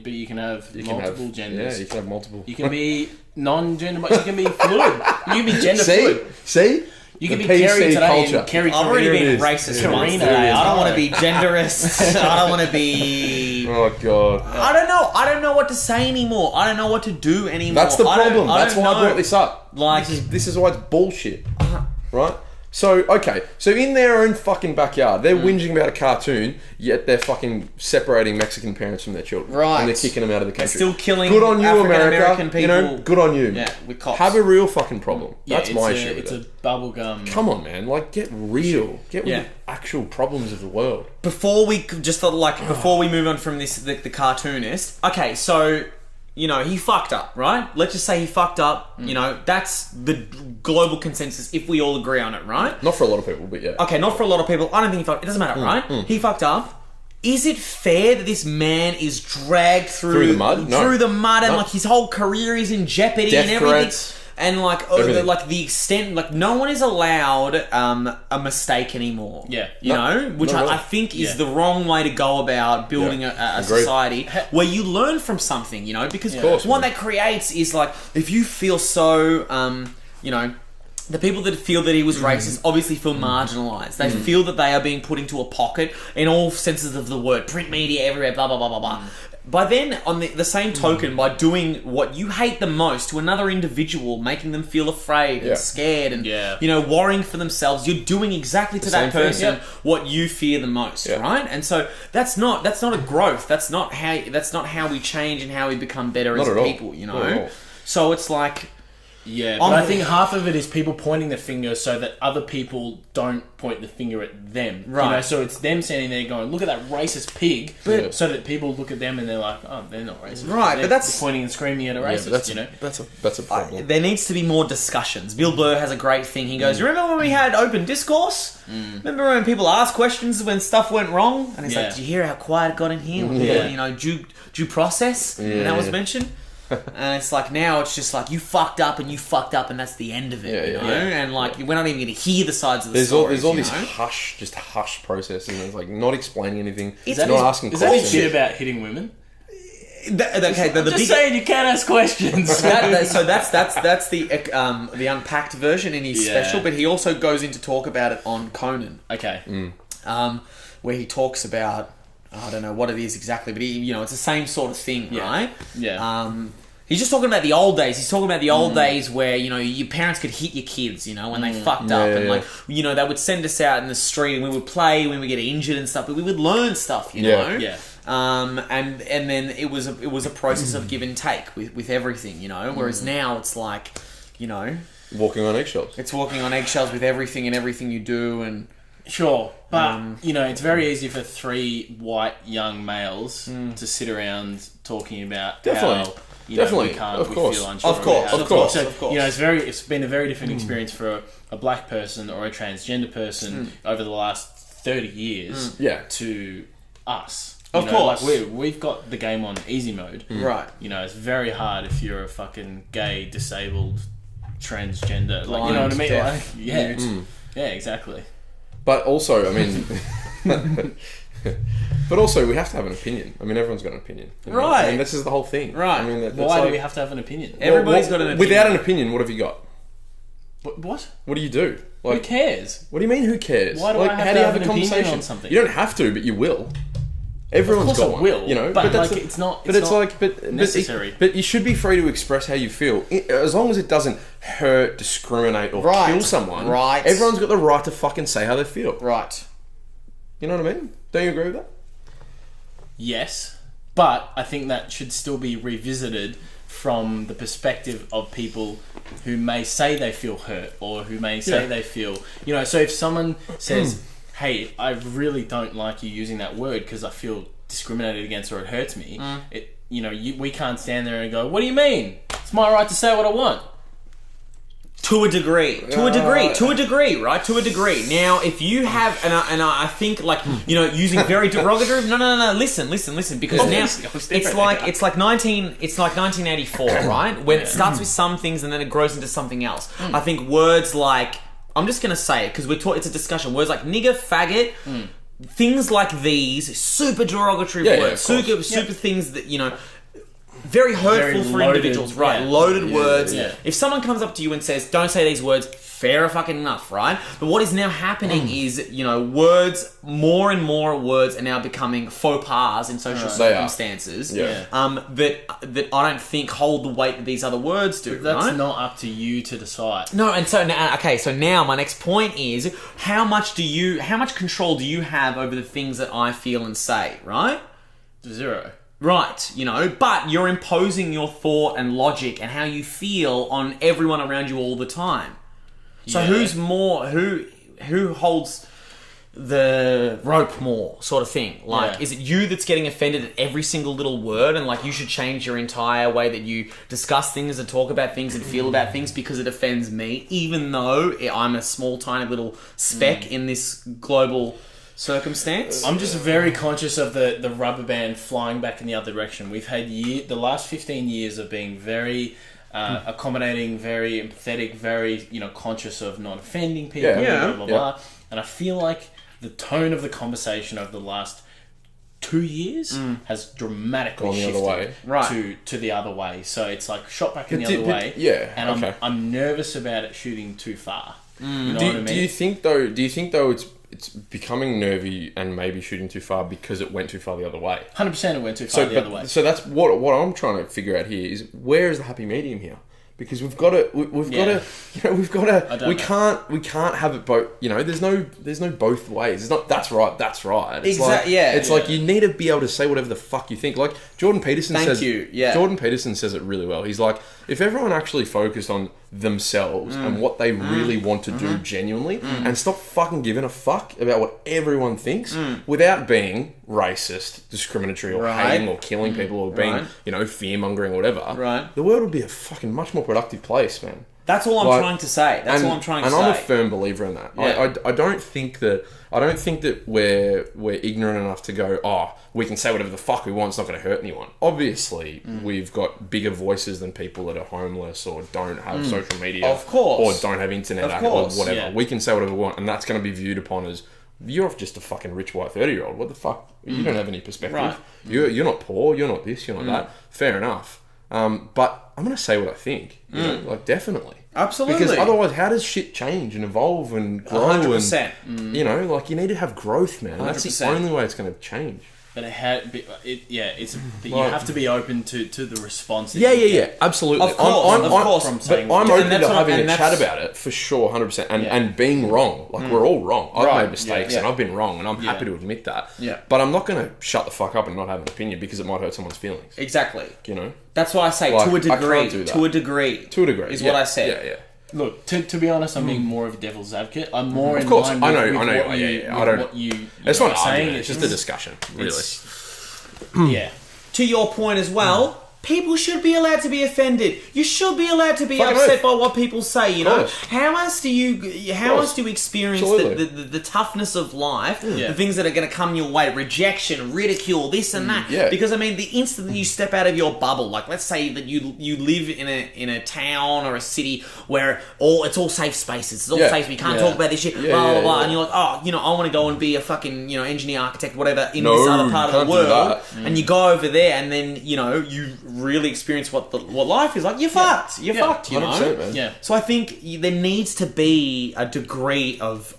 But you can have multiple genders.
Yeah, you can have multiple.
You can be non-gender, but you can be fluid. You can be gender fluid.
See?
You can be Kerry today culture. And Kerry
I've already been racist once today. I don't want to be genderist. I don't want to be...
Oh, God.
I don't know what to say anymore. I don't know what to do anymore.
That's the problem. That's why I brought this up.
Like...
This is why it's bullshit. Right? So, okay. So, in their own fucking backyard, they're whinging about a cartoon, yet they're fucking separating Mexican parents from their children.
Right.
And they're kicking them out of the country.
Still killing
good on you,
African-American
America.
people.
You know, good on you.
Yeah, with cops.
Have a real fucking problem.
Yeah,
That's my issue
It's
with
a
it.
bubblegum.
Come on, man. Like, get real. Get with the actual problems of the world.
Before we move on from this, the cartoonist. Okay, so you know he fucked up, right? Let's just say he fucked up. You know, that's the global consensus if we all agree on it, right?
Not for a lot of people, but yeah.
Okay, not for a lot of people. I don't think he fucked. It doesn't matter, right? He fucked up. Is it fair that this man is dragged through
the mud? No.
Through the mud, and
No.
like his whole career is in jeopardy
Death
and everything?
threats.
And like,
Everything.
the extent, like, no one is allowed a mistake anymore.
Yeah.
You know, which
not at all.
I think is
Yeah.
the wrong way to go about building a
Agreed.
society where you learn from something. You know, because
course,
what
man.
that creates is like, if you feel so, you know. The people that feel that he was racist obviously feel marginalised. They feel that they are being put into a pocket in all senses of the word. Print media everywhere, blah, blah, blah, blah, blah. By then, on the same token, by doing what you hate the most to another individual, making them feel afraid and scared and, you know, worrying for themselves, you're doing exactly to that
same thing,
person what you fear the most, right? And so that's not a growth. That's not how we change and how we become better as people, you know? So it's like...
Yeah, but I think half of it is people pointing the finger so that other people don't point the finger at them.
Right.
You know, so it's them standing there going, look at that racist pig, so that people look at them and they're like, oh, they're not racist.
Right,
They're
but that's...
pointing and screaming at a racist,
that's,
you know?
That's a problem.
There needs to be more discussions. Bill Burr has a great thing. He goes, remember when we had open discourse? Remember when people asked questions when stuff went wrong? And he's like, did you hear how quiet it got in here? You know, due process? And that was mentioned. And it's like, now it's just like, you fucked up and that's the end of it, you know? And like, we're not even going to hear the sides of the story.
There's all this hush process, and it's like not explaining anything.
Is
not asking
Is that
questions.
his shit about hitting women?
Just
saying you can't ask questions.
So that's the unpacked version in his special, but he also goes into talk about it on Conan.
Okay.
Where he talks about, I don't know what it is exactly, but it's the same sort of thing, right?
Yeah.
He's just talking about the old days. He's talking about the old days where, your parents could hit your kids, when they fucked up. And like, they would send us out in the street and we would play when we get injured and stuff, but we would learn stuff, you know?
Yeah.
And then it was a process of give and take with everything, whereas now it's like,
Walking on eggshells.
it's walking on eggshells with everything and everything you do. And
Sure, but it's very easy for three white young males to sit around talking about how
Definitely.
we can't,
Of
we
course.
feel unsure
Of course.
about
Of course.
So,
Of course.
it's been a very different experience for a black person or a transgender person over the last 30 years to us.
Of course.
Like we've got the game on easy mode.
Right.
It's very hard if you're a fucking gay, disabled, transgender. Like,
Blind,
you know what I mean?
deaf,
Like, yeah.
mute.
Yeah, exactly.
But also, I mean... But also, we have to have an opinion. I mean, everyone's got an opinion.
Right.
I mean, this is the whole thing.
Right.
I mean, that's
Why
like,
do we have to have an opinion?
Everybody's got an opinion.
Without an opinion, what have you got?
What?
What do you do?
Who cares?
What do you mean, who cares?
Why do I have
how
to
do you
have
have
an
a
opinion
conversation
on something?
You don't have to, but you will. Everyone's
Of course
got
I
one.
will,
but
but,
that's
it's not.
But it's like, but
necessary.
But you should be free to express how you feel, as long as it doesn't hurt, discriminate, or kill someone.
Right.
Everyone's got the right to fucking say how they feel.
Right.
You know what I mean? Don't you agree with that?
Yes, but I think that should still be revisited from the perspective of people who may say they feel hurt or who may say they feel... so if someone says, hey, I really don't like you using that word because I feel discriminated against or it hurts me, we can't stand there and go, what do you mean? It's my right to say what I want.
To a degree, right? To a degree. Now, if you have, and I think like using very derogatory. No. Listen, because now it's like 1984, right? When it starts with some things and then it grows into something else. I think words like, I'm just gonna say it because it's a discussion. Words like nigger, faggot. Things like these, super derogatory words, super things that very hurtful
Very
for
loaded,
individuals, right?
yeah.
Loaded words.
yeah.
If someone comes up to you and says, "Don't say these words," fair fucking enough, right? But what is now happening is, words, more and more words are now becoming faux pas in social circumstances.
Yeah.
That I don't think hold the weight that these other words do.
That's
right?
not up to you to decide.
No, and so now, so now my next point is, how much control do you have over the things that I feel and say, right?
Zero.
Right, but you're imposing your thought and logic and how you feel on everyone around you all the time. So who's more, who holds the rope more, sort of thing? Like, is it you that's getting offended at every single little word and like you should change your entire way that you discuss things and talk about things and feel about things because it offends me, even though I'm a small tiny little speck in this global circumstance?
I'm just very conscious of the rubber band flying back in the other direction. We've had the last 15 years of being very accommodating, very empathetic, very conscious of not offending people, blah blah blah. And I feel like the tone of the conversation over the last 2 years has dramatically shifted to the other way. So it's like shot back in the other way.
Yeah,
and I'm nervous about it shooting too far. You know what I mean?
Do you think though it's becoming nervy and maybe shooting too far because it went too far the other way?
100% it went too far the other way.
So that's what I'm trying to figure out here is where is the happy medium here? Because we can't have it both. There's no both ways. It's not that's right. It's
Exactly.
like you need to be able to say whatever the fuck you think. Like Jordan Peterson says. Jordan Peterson says it really well. He's like, if everyone actually focused on themselves and what they really want to do genuinely, and stop fucking giving a fuck about what everyone thinks, without being racist, discriminatory, or hating, or killing people, or being fear mongering, or whatever. The world would be a fucking much more productive place, man.
That's all I'm trying to say. And
I'm a firm believer in that. Yeah. I don't think that we're ignorant enough to go, we can say whatever the fuck we want, it's not going to hurt anyone. Obviously, we've got bigger voices than people that are homeless or don't have social media.
Of course.
Or don't have internet or whatever. Yeah. We can say whatever we want, and that's going to be viewed upon as, you're just a fucking rich white 30-year-old. What the fuck? You don't have any perspective.
Right.
You're not poor, you're not this, you're not that. Fair enough. But I'm going to say what I think. Definitely.
Absolutely.
Because otherwise, how does shit change and evolve and grow?
100%.
And, you need to have growth, man. 100%. That's the only way it's going to change.
But you have to be open to the response.
Yeah, absolutely.
Of course.
I'm open to having a chat about it for sure, 100%, and being wrong. We're all wrong. I've made mistakes and I've been wrong, and I'm happy to admit that.
Yeah.
But I'm not going to shut the fuck up and not have an opinion because it might hurt someone's feelings.
Exactly.
That's
why I say to a degree. To a degree is what I said.
Yeah.
Look, to be honest, I'm being more of a devil's advocate. I'm more in
course.
line with,
I know.
what you
it's not
saying.
It's just a discussion, really.
Yeah.
To your point as well, people should be allowed to be offended. You should be allowed to be upset by what people say, How else do you experience the toughness of life, the things that are going to come your way, rejection, ridicule, this and that?
Yeah.
Because, the instant that you step out of your bubble, like let's say that you live in a town or a city where it's all safe spaces, it's all safe, we can't talk about this shit, blah, blah, blah, and you're like, I want to go and be a fucking, engineer, architect, whatever, in this other part of the world, and you go over there and then, you really experience what life is like, you're fucked. You're fucked,
100%, man.
Yeah.
So I think there needs to be a degree of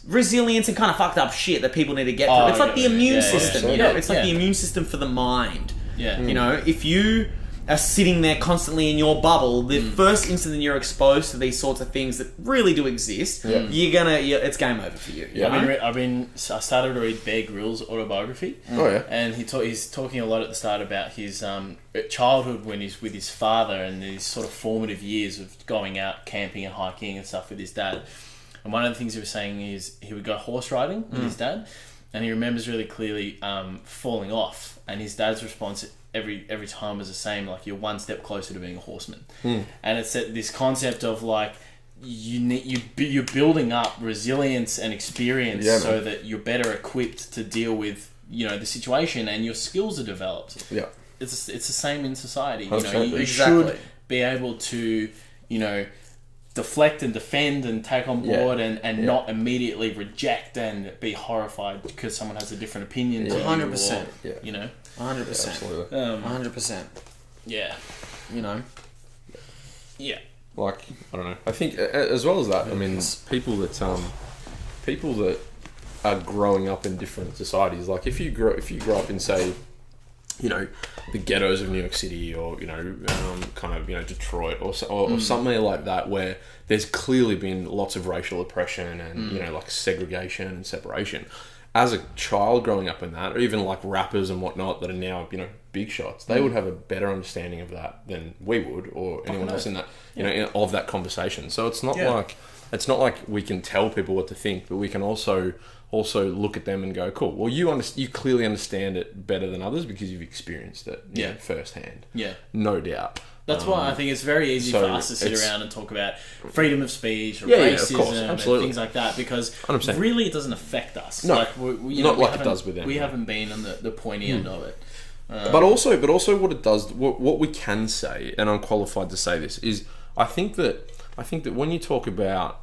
resilience
and kind of fucked up shit that people need to get through. It's like the immune system, It's like the immune system for the mind.
Yeah.
If you are sitting there constantly in your bubble, the first instant that you're exposed to these sorts of things that really do exist, it's game over for you.
I started to read Bear Grylls' autobiography. And he's talking a lot at the start about his childhood when he's with his father and these sort of formative years of going out camping and hiking and stuff with his dad. And one of the things he was saying is he would go horse riding with his dad, and he remembers really clearly falling off, and his dad's response every time was the same, like, you're one step closer to being a horseman. And it's this concept of like you're building up resilience and experience so that you're better equipped to deal with the situation, and your skills are developed. It's the same in society. You should be able to deflect and defend and take on board and not immediately reject and be horrified because someone has a different opinion to
100%.
you, or, you know.
100%.
Absolutely.
100%.
Yeah.
You know.
Yeah.
Like, I don't know. I think as well as that, I mean, people that are growing up in different societies. Like, if you grow up in, say, you know, the ghettos of New York City, or, you know, kind of, you know, Detroit, or somewhere like that, where there's clearly been lots of racial oppression and, you know, like segregation and separation. As a child growing up in that, or even like rappers and whatnot that are now, you know, big shots, they would have a better understanding of that than we would, or anyone else in that, you know, of that conversation. So it's not like we can tell people what to think, but we can also look at them and go, cool, well, you clearly understand it better than others because you've experienced it firsthand. Yeah. No doubt.
That's why I think it's very easy for us to sit around and talk about freedom of speech or racism and things like that, because 100%. Really it doesn't affect us.
No,
like,
it does with them.
We haven't been on the pointy end of it.
But also what it does, what we can say, and I'm qualified to say this, is I think that when you talk about,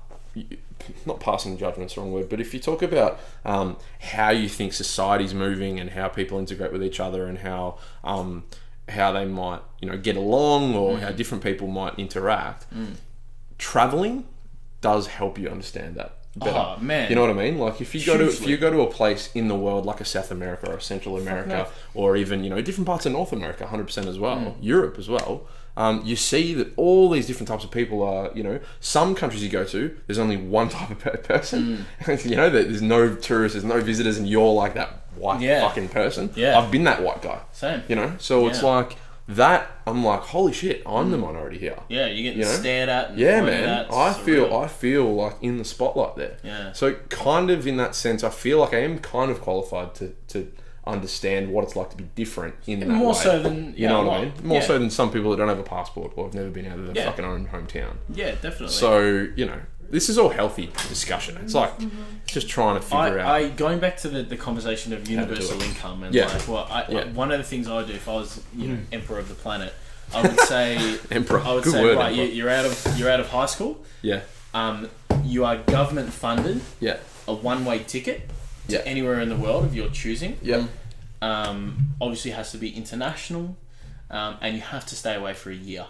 not passing judgment's the wrong word, but if you talk about how you think society's moving and how people integrate with each other and how they might, you know, get along, or how different people might interact, traveling does help you understand that better.
Oh, man.
You know what I mean? Like, if you go to a place in the world like a South America or a Central America, or even, you know, different parts of North America, 100% as well, Europe as well, you see that all these different types of people are, you know, some countries you go to, there's only one type of person. You know, there's no tourists, there's no visitors, and you're like that white fucking person. Yeah. I've been that white guy.
Same.
You know? So it's like that, I'm like, holy shit, I'm the minority here.
Yeah, you're getting stared at and
man. I feel like in the spotlight there.
Yeah.
So kind of in that sense, I feel like I am kind of qualified to understand what it's like to be different in that
more
way.
So than
you know what I mean? More so than some people that don't have a passport or have never been out of their fucking own hometown.
Yeah, definitely.
So, you know, this is all healthy discussion. It's like just trying to figure out.
Going back to the conversation of universal income and one of the things I would do if I was, you know, emperor of the planet, I would say
emperor.
I would
Good
say
word,
right,
emperor.
you're out of high school.
Yeah.
You are government funded.
Yeah.
A one-way ticket to anywhere in the world of your choosing.
Yeah.
Obviously has to be international, and you have to stay away for a year,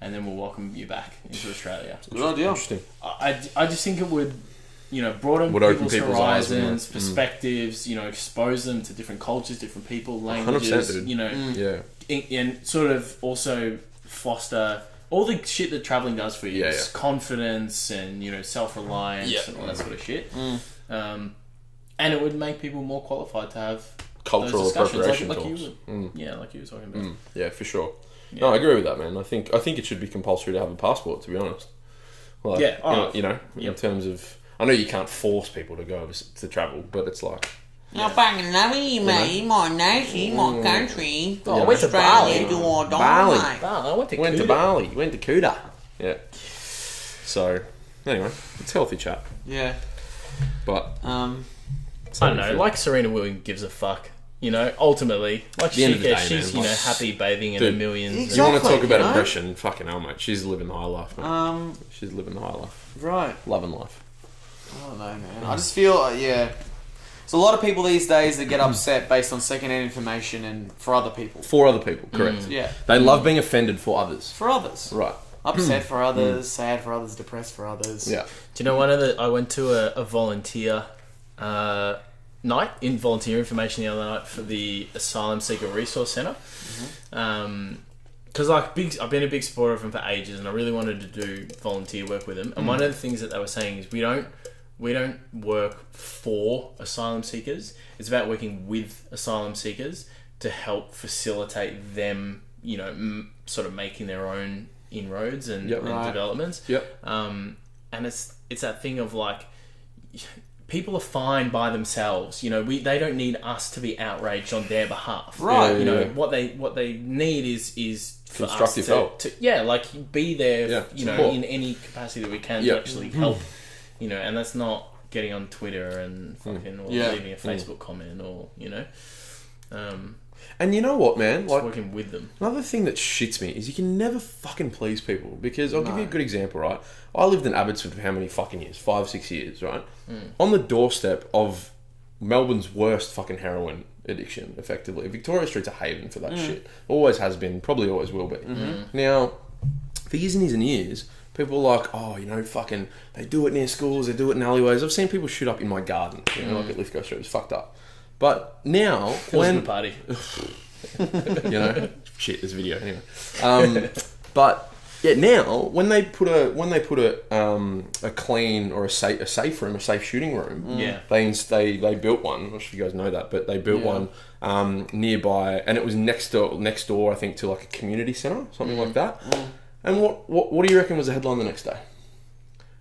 and then we'll welcome you back into Australia.
Good idea.
Interesting.
I just think it would, you know, broaden people's horizons, perspectives, you know, expose them to different cultures, different people, languages, you know, and sort of also foster all the shit that traveling does for you. Confidence and, you know, self-reliance and all that sort of shit. And it would make people more qualified to have
cultural appropriation talks.
Like you were talking about.
Yeah, for sure. Yeah. No, I agree with that, man. I think it should be compulsory to have a passport, to be honest. Like, you know, in terms of, I know you can't force people to go to travel, but it's like,
I fucking love you, mate. My nation, my country.
I went to Bali.
I went to Bali. Went to Kuta. Yeah. So, anyway, it's healthy chat.
Yeah.
But
I don't know. Like Serena Williams gives a fuck. You know, ultimately, like she's you know, happy bathing in the millions.
Exactly, you want to talk about oppression? Fucking hell, mate. She's living the high life, mate. She's living the high life.
Right.
Loving life.
I don't know, man. I just feel, there's a lot of people these days that get upset based on second-hand information and for other people.
For other people, correct.
Yeah.
They love being offended for others.
For others.
Right.
Upset for others, sad for others, depressed for others.
Yeah.
Do you know I went to a volunteer night in volunteer information the other night for the Asylum Seeker Resource Centre. Because I've been a big supporter of them for ages, and I really wanted to do volunteer work with them. And one of the things that they were saying is we don't work for asylum seekers. It's about working with asylum seekers to help facilitate them, you know, sort of making their own inroads and developments.
Yep.
And it's that thing of like, people are fine by themselves. You know, they don't need us to be outraged on their behalf.
Right.
You know, what they need is for
constructive
us to like be there. You know,
support.
in any capacity that we can to actually help. You know, and that's not getting on Twitter and fucking or leaving a Facebook comment or, you know.
And you know what, man?
Like working with them.
Another thing that shits me is you can never fucking please people. Because I'll give you a good example, right? I lived in Abbotsford for how many fucking years? 5, 6 years, right? On the doorstep of Melbourne's worst fucking heroin addiction, effectively. Victoria Street's a haven for that shit. Always has been, probably always will be. Now, for years and years and years, people are like, oh, you know, fucking, they do it near schools, they do it in alleyways. I've seen people shoot up in my garden, you know, like at Lithgow Street. It's fucked up. But now, when...
party.
you know, shit, there's a video anyway. But yeah, now when they put a clean or a safe room, a safe shooting room, they built one. I'm not sure if you guys know that, but they built one nearby, and it was next door, I think, to like a community centre, something like that. And what do you reckon was the headline the next day?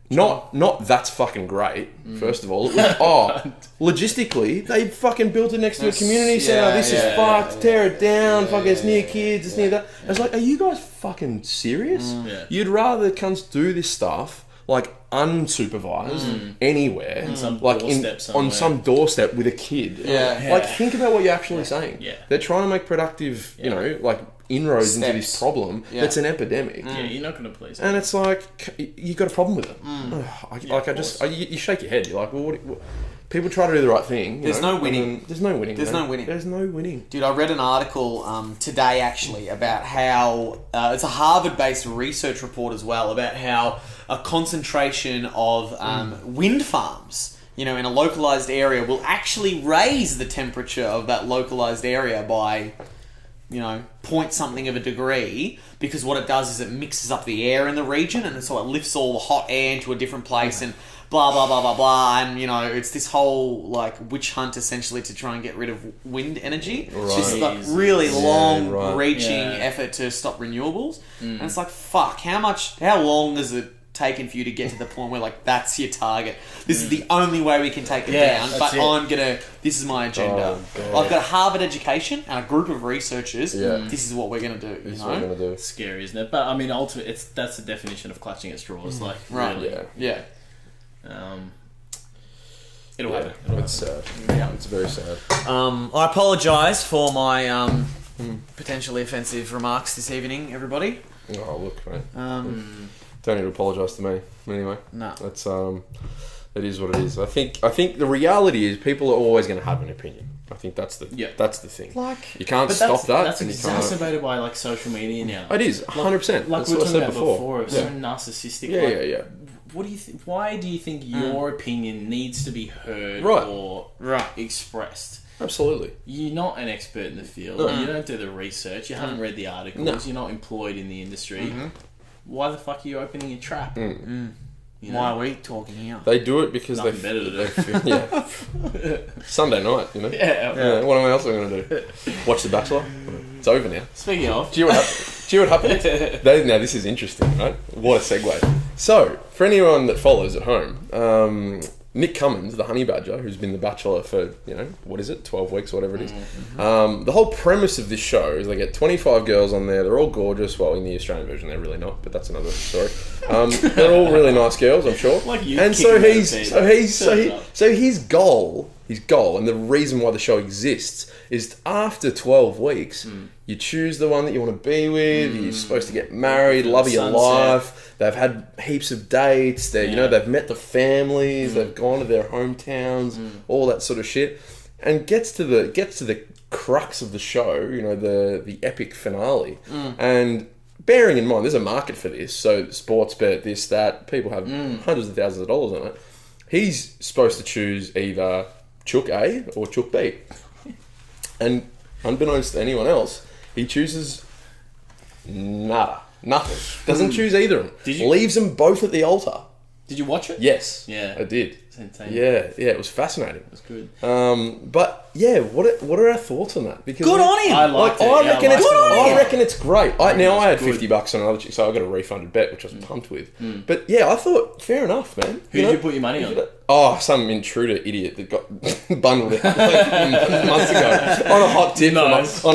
Not that's fucking great. First of all, it was logistically they fucking built it next to a community centre. This is fucked. Tear it down. Fucking it's near kids. It's near that. I was like, are you guys fucking serious? You'd rather cunts do this stuff like unsupervised anywhere, on some doorstep with a kid. Like think about what you're actually saying. They're trying to make productive, you know, like inroads into this problem that's an epidemic.
Yeah, you're not going to please.
And it's like you got a problem with it. You shake your head. You're like, well, what people try to do the right thing.
There's no winning.
There's no winning.
There's no winning.
There's no winning.
Dude, I read an article today actually about how it's a Harvard-based research report as well about how a concentration of wind farms, you know, in a localized area will actually raise the temperature of that localized area by, you know, point something of a degree, because what it does is it mixes up the air in the region, and so it lifts all the hot air into a different place and blah blah blah blah blah, and you know, it's this whole like witch hunt essentially to try and get rid of wind energy. It's just like really long reaching effort to stop renewables, and it's like, fuck, how long does it taken for you to get to the point where like that's your target? This is the only way we can take it down, but this is my agenda. I've got a Harvard education and a group of researchers. This is what we're gonna do.
This is what we're gonna do.
It's scary, isn't it? But I mean, ultimately, that's the definition of clutching at straws. Like, really, it'll happen.
It's sad. It's very sad.
I apologise for my potentially offensive remarks this evening, everybody.
Oh, look, mate. Don't need to apologise to me. Anyway,
no,
that's it is what it is. I think the reality is people are always going to have an opinion. I think that's the thing.
Like,
you can't stop that.
That's exacerbated by like social media now.
It is 100%.
Like we were talking about before. It's so narcissistic.
Yeah.
What do you why do you think your opinion needs to be heard or expressed?
Absolutely.
You're not an expert in the field. No. You don't do the research. You haven't read the articles. No. You're not employed in the industry. Why the fuck are you opening a trap? You know?
Why are we talking here?
They do it because
nothing better to do.
Sunday night, you know. What else am I going to do? Watch The Bachelor. It's over now.
Speaking of,
do you know what happened? Now this is interesting, right? What a segue. So, for anyone that follows at home, Nick Cummins, the honey badger, who's been the Bachelor for, 12 weeks, whatever it is. The whole premise of this show is they get 25 girls on there. They're all gorgeous. Well, in the Australian version, they're really not, but that's another story. They're all really nice girls, I'm sure.
Like you.
And so his goal, and the reason why the show exists is after 12 weeks, you choose the one that you want to be with. You're supposed to get married, love of your life. They've had heaps of dates. They've met the families. They've gone to their hometowns, all that sort of shit, and gets to the crux of the show. The epic finale. And bearing in mind, there's a market for this. So sports bet, this, that. People have hundreds of thousands of dollars on it. He's supposed to choose either Chook A or Chook B. And unbeknownst to anyone else, he chooses nada. Nothing. Doesn't choose either of them. Leaves them both at the altar.
Did you watch it?
Yes.
Yeah.
I did.
It's insane.
Yeah, it was fascinating. It
was good.
But yeah, what are our thoughts on that? Because
good on him.
I reckon it's great. I had $50 on another chick, so I got a refunded bet, which I was pumped with. But yeah, I thought fair enough, man.
Who did you put your money on?
some intruder idiot that got bundled out like months ago on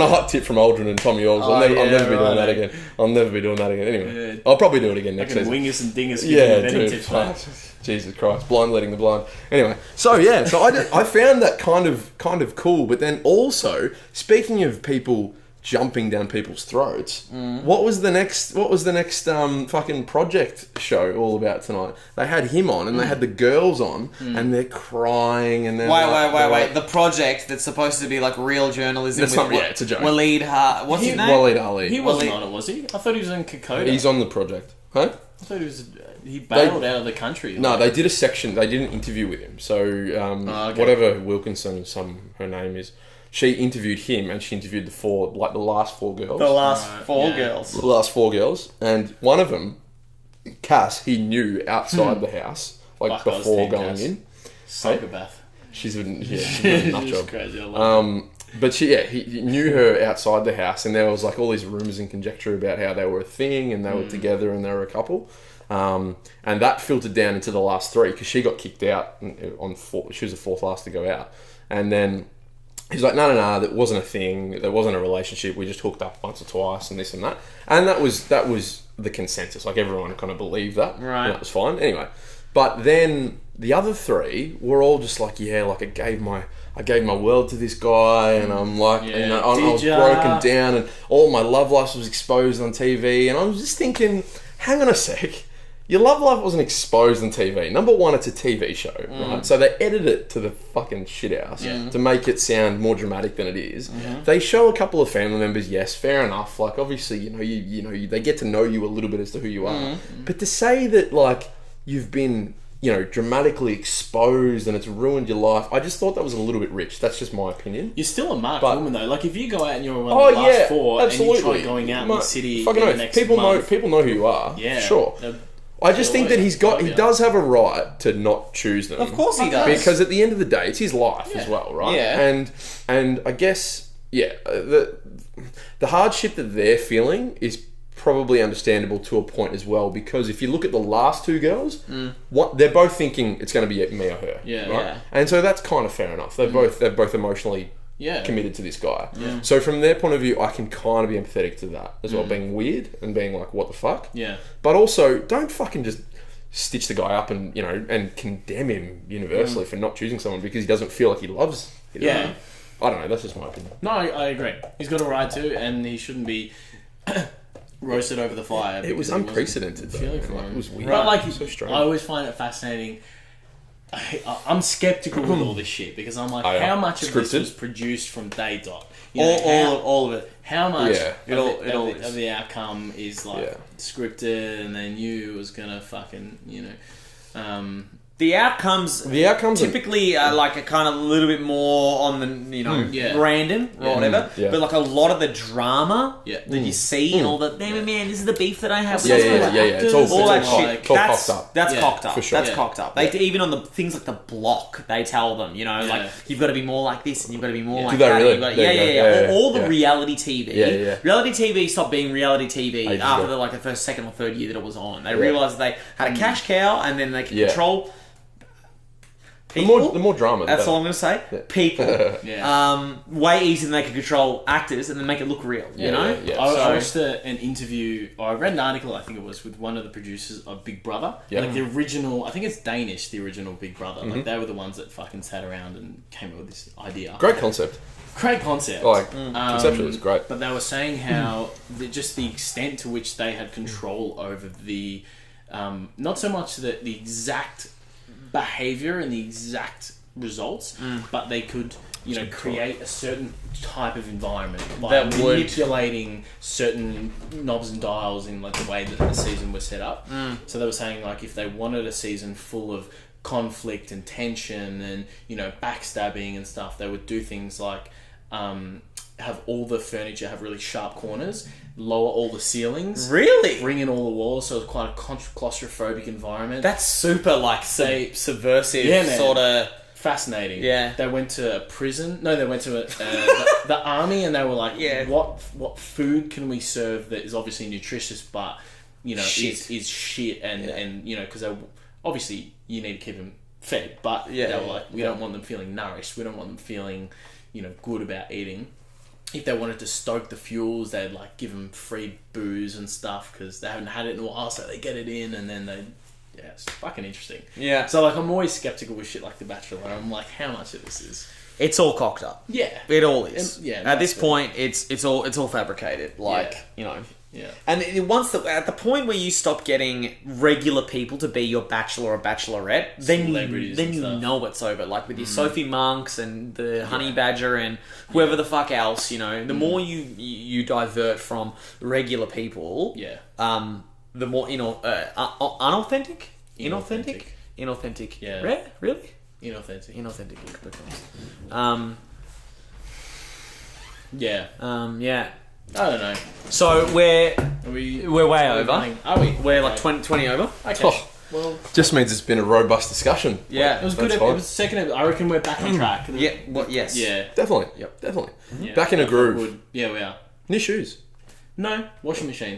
a hot tip from Aldrin and Tommy Orgs. I'll never be doing that again. I'll never be doing that again. Anyway, I'll probably do it again next season.
Wingus and Dingus.
Tips. Jesus Christ, blind leading the blind. Anyway, so I found that kind of cool. But then also, speaking of people jumping down people's throats, what was the next fucking project show all about tonight? They had him on and they had the girls on and they're crying and they're
wait. The project that's supposed to be like real journalism.
It's a joke.
What's his name?
Waleed Ali.
He wasn't on it, was he? I thought he was in Kokoda.
He's on the project. Huh?
I thought he bailed out of the country.
No, they did a section. They did an interview with him. So whatever Wilkinson, her name is, she interviewed him, and she interviewed the last four girls.
The last four girls.
The last four girls, and one of them, Cass, he knew outside the house, like before going in.
Psychopath.
She's a nut job.
Crazy. I love
but he knew her outside the house, and there was like all these rumors and conjecture about how they were a thing, and they were together, and they were a couple. And that filtered down into the last three because she got kicked out on four. She was the fourth last to go out, and then he's like, no, that wasn't a thing. There wasn't a relationship. We just hooked up once or twice, and this and that. And that was the consensus. Like everyone kind of believed that,
right?
And that was fine. Anyway, but then the other three were all just like, I gave my world to this guy, and I'm like, I was broken down, and all my love life was exposed on TV, and I was just thinking, hang on a sec. Your love life wasn't exposed on TV. Number one, it's a TV show, right? So they edit it to the fucking shithouse to make it sound more dramatic than it is. They show a couple of family members, yes, fair enough. Like, obviously, they get to know you a little bit as to who you are. But to say that, like, you've been, dramatically exposed and it's ruined your life, I just thought that was a little bit rich. That's just my opinion.
You're still a marked woman, though. Like, if you go out and you're one of the last four, absolutely. And you try going out in the city in the next month,
people know who you are. Yeah, sure. I just think that he does have a right to not choose them.
Of course he does.
Because at the end of the day, it's his life as well, right?
Yeah.
And I guess, the hardship that they're feeling is probably understandable to a point as well, because if you look at the last two girls, they're both thinking it's going to be me or her.
Yeah.
Right? Yeah. And so that's kind of fair enough. They're both emotionally committed to this guy. Yeah. So from their point of view, I can kind of be empathetic to that as well, being weird and being like, what the fuck?
Yeah.
But also, don't fucking just stitch the guy up and, and condemn him universally for not choosing someone because he doesn't feel like he loves it.
Yeah.
I don't know, that's just my opinion.
No, I agree. He's got a right to, and he shouldn't be roasted over the fire.
It was unprecedented, though. It was weird.
But like,
so strange.
I always find it fascinating. I'm skeptical with all this shit because I'm like, how much of this was produced from day dot?
All of it.
How much
of
the outcome is like scripted, and they knew it was gonna fucking
The outcomes typically are like a kind of a little bit more on the random or whatever, but like a lot of the drama that you see and all that. Man, this is the beef that I have.
It's all
that shit.
Cocked up.
That's cocked up.
For sure.
That's cocked up. They even on the things like the block, they tell them, like you've got to be more like this and you've got to be more like that.
Really?
All the reality TV. Reality TV stopped being reality TV after the first, second, or third year that it was on. They realised they had a cash cow and then they could control. People,
the more drama.
That's all I'm going to say. Yeah. People. Way easier than they can control actors and then make it look real, you know?
Yeah. I watched an interview, or I read an article, I think it was, with one of the producers of Big Brother. Yeah. Like the original, I think it's Danish, the original Big Brother. Like they were the ones that fucking sat around and came up with this idea.
Great concept.
Conceptually
it was great.
But they were saying how just the extent to which they had control over the, not so much the exact behavior and the exact results, but they could, create a certain type of environment by manipulating certain knobs and dials in like the way that the season was set up. So they were saying like if they wanted a season full of conflict and tension and backstabbing and stuff, they would do things like have all the furniture have really sharp corners, lower all the ceilings, bring in all the walls, so it's quite a claustrophobic environment.
That's super subversive, sort of
fascinating.
Yeah,
they went to a prison. No, they went to the army, and they were like, what food can we serve that is obviously nutritious, but is shit, and because obviously you need to keep them fed, but
Yeah,
they were
yeah,
like, we don't want them feeling nourished. We don't want them feeling, good about eating. If they wanted to stoke the fuels, they'd like give them free booze and stuff because they haven't had it in a while, so they get it in, and then it's fucking interesting.
Yeah.
So like, I'm always skeptical with shit like The Bachelor. I'm like, how much of this is?
It's all cocked up.
Yeah.
It all is.
Yeah.
At this point, it's all fabricated. Like,
Yeah.
And at the point where you stop getting regular people to be your bachelor or bachelorette, then you know it's over. Like with your Sophie Monks and the Honey Badger and whoever the fuck else, the more you divert from regular people, the more unauthentic, inauthentic.
Yeah.
Rare? Really?
Inauthentic.
It becomes.
Yeah.
Yeah.
I don't know.
So we're way over.
Are we?
We're like 20 over.
Okay.
Oh.
Well,
just means it's been a robust discussion.
Yeah.
it was good. It was the second. I reckon we're back on track.
Yeah. Well, yes.
Yeah.
Definitely.
Yep.
Definitely.
Yeah.
Back in a groove.
Good. Yeah, we are.
New shoes.
No, washing machine.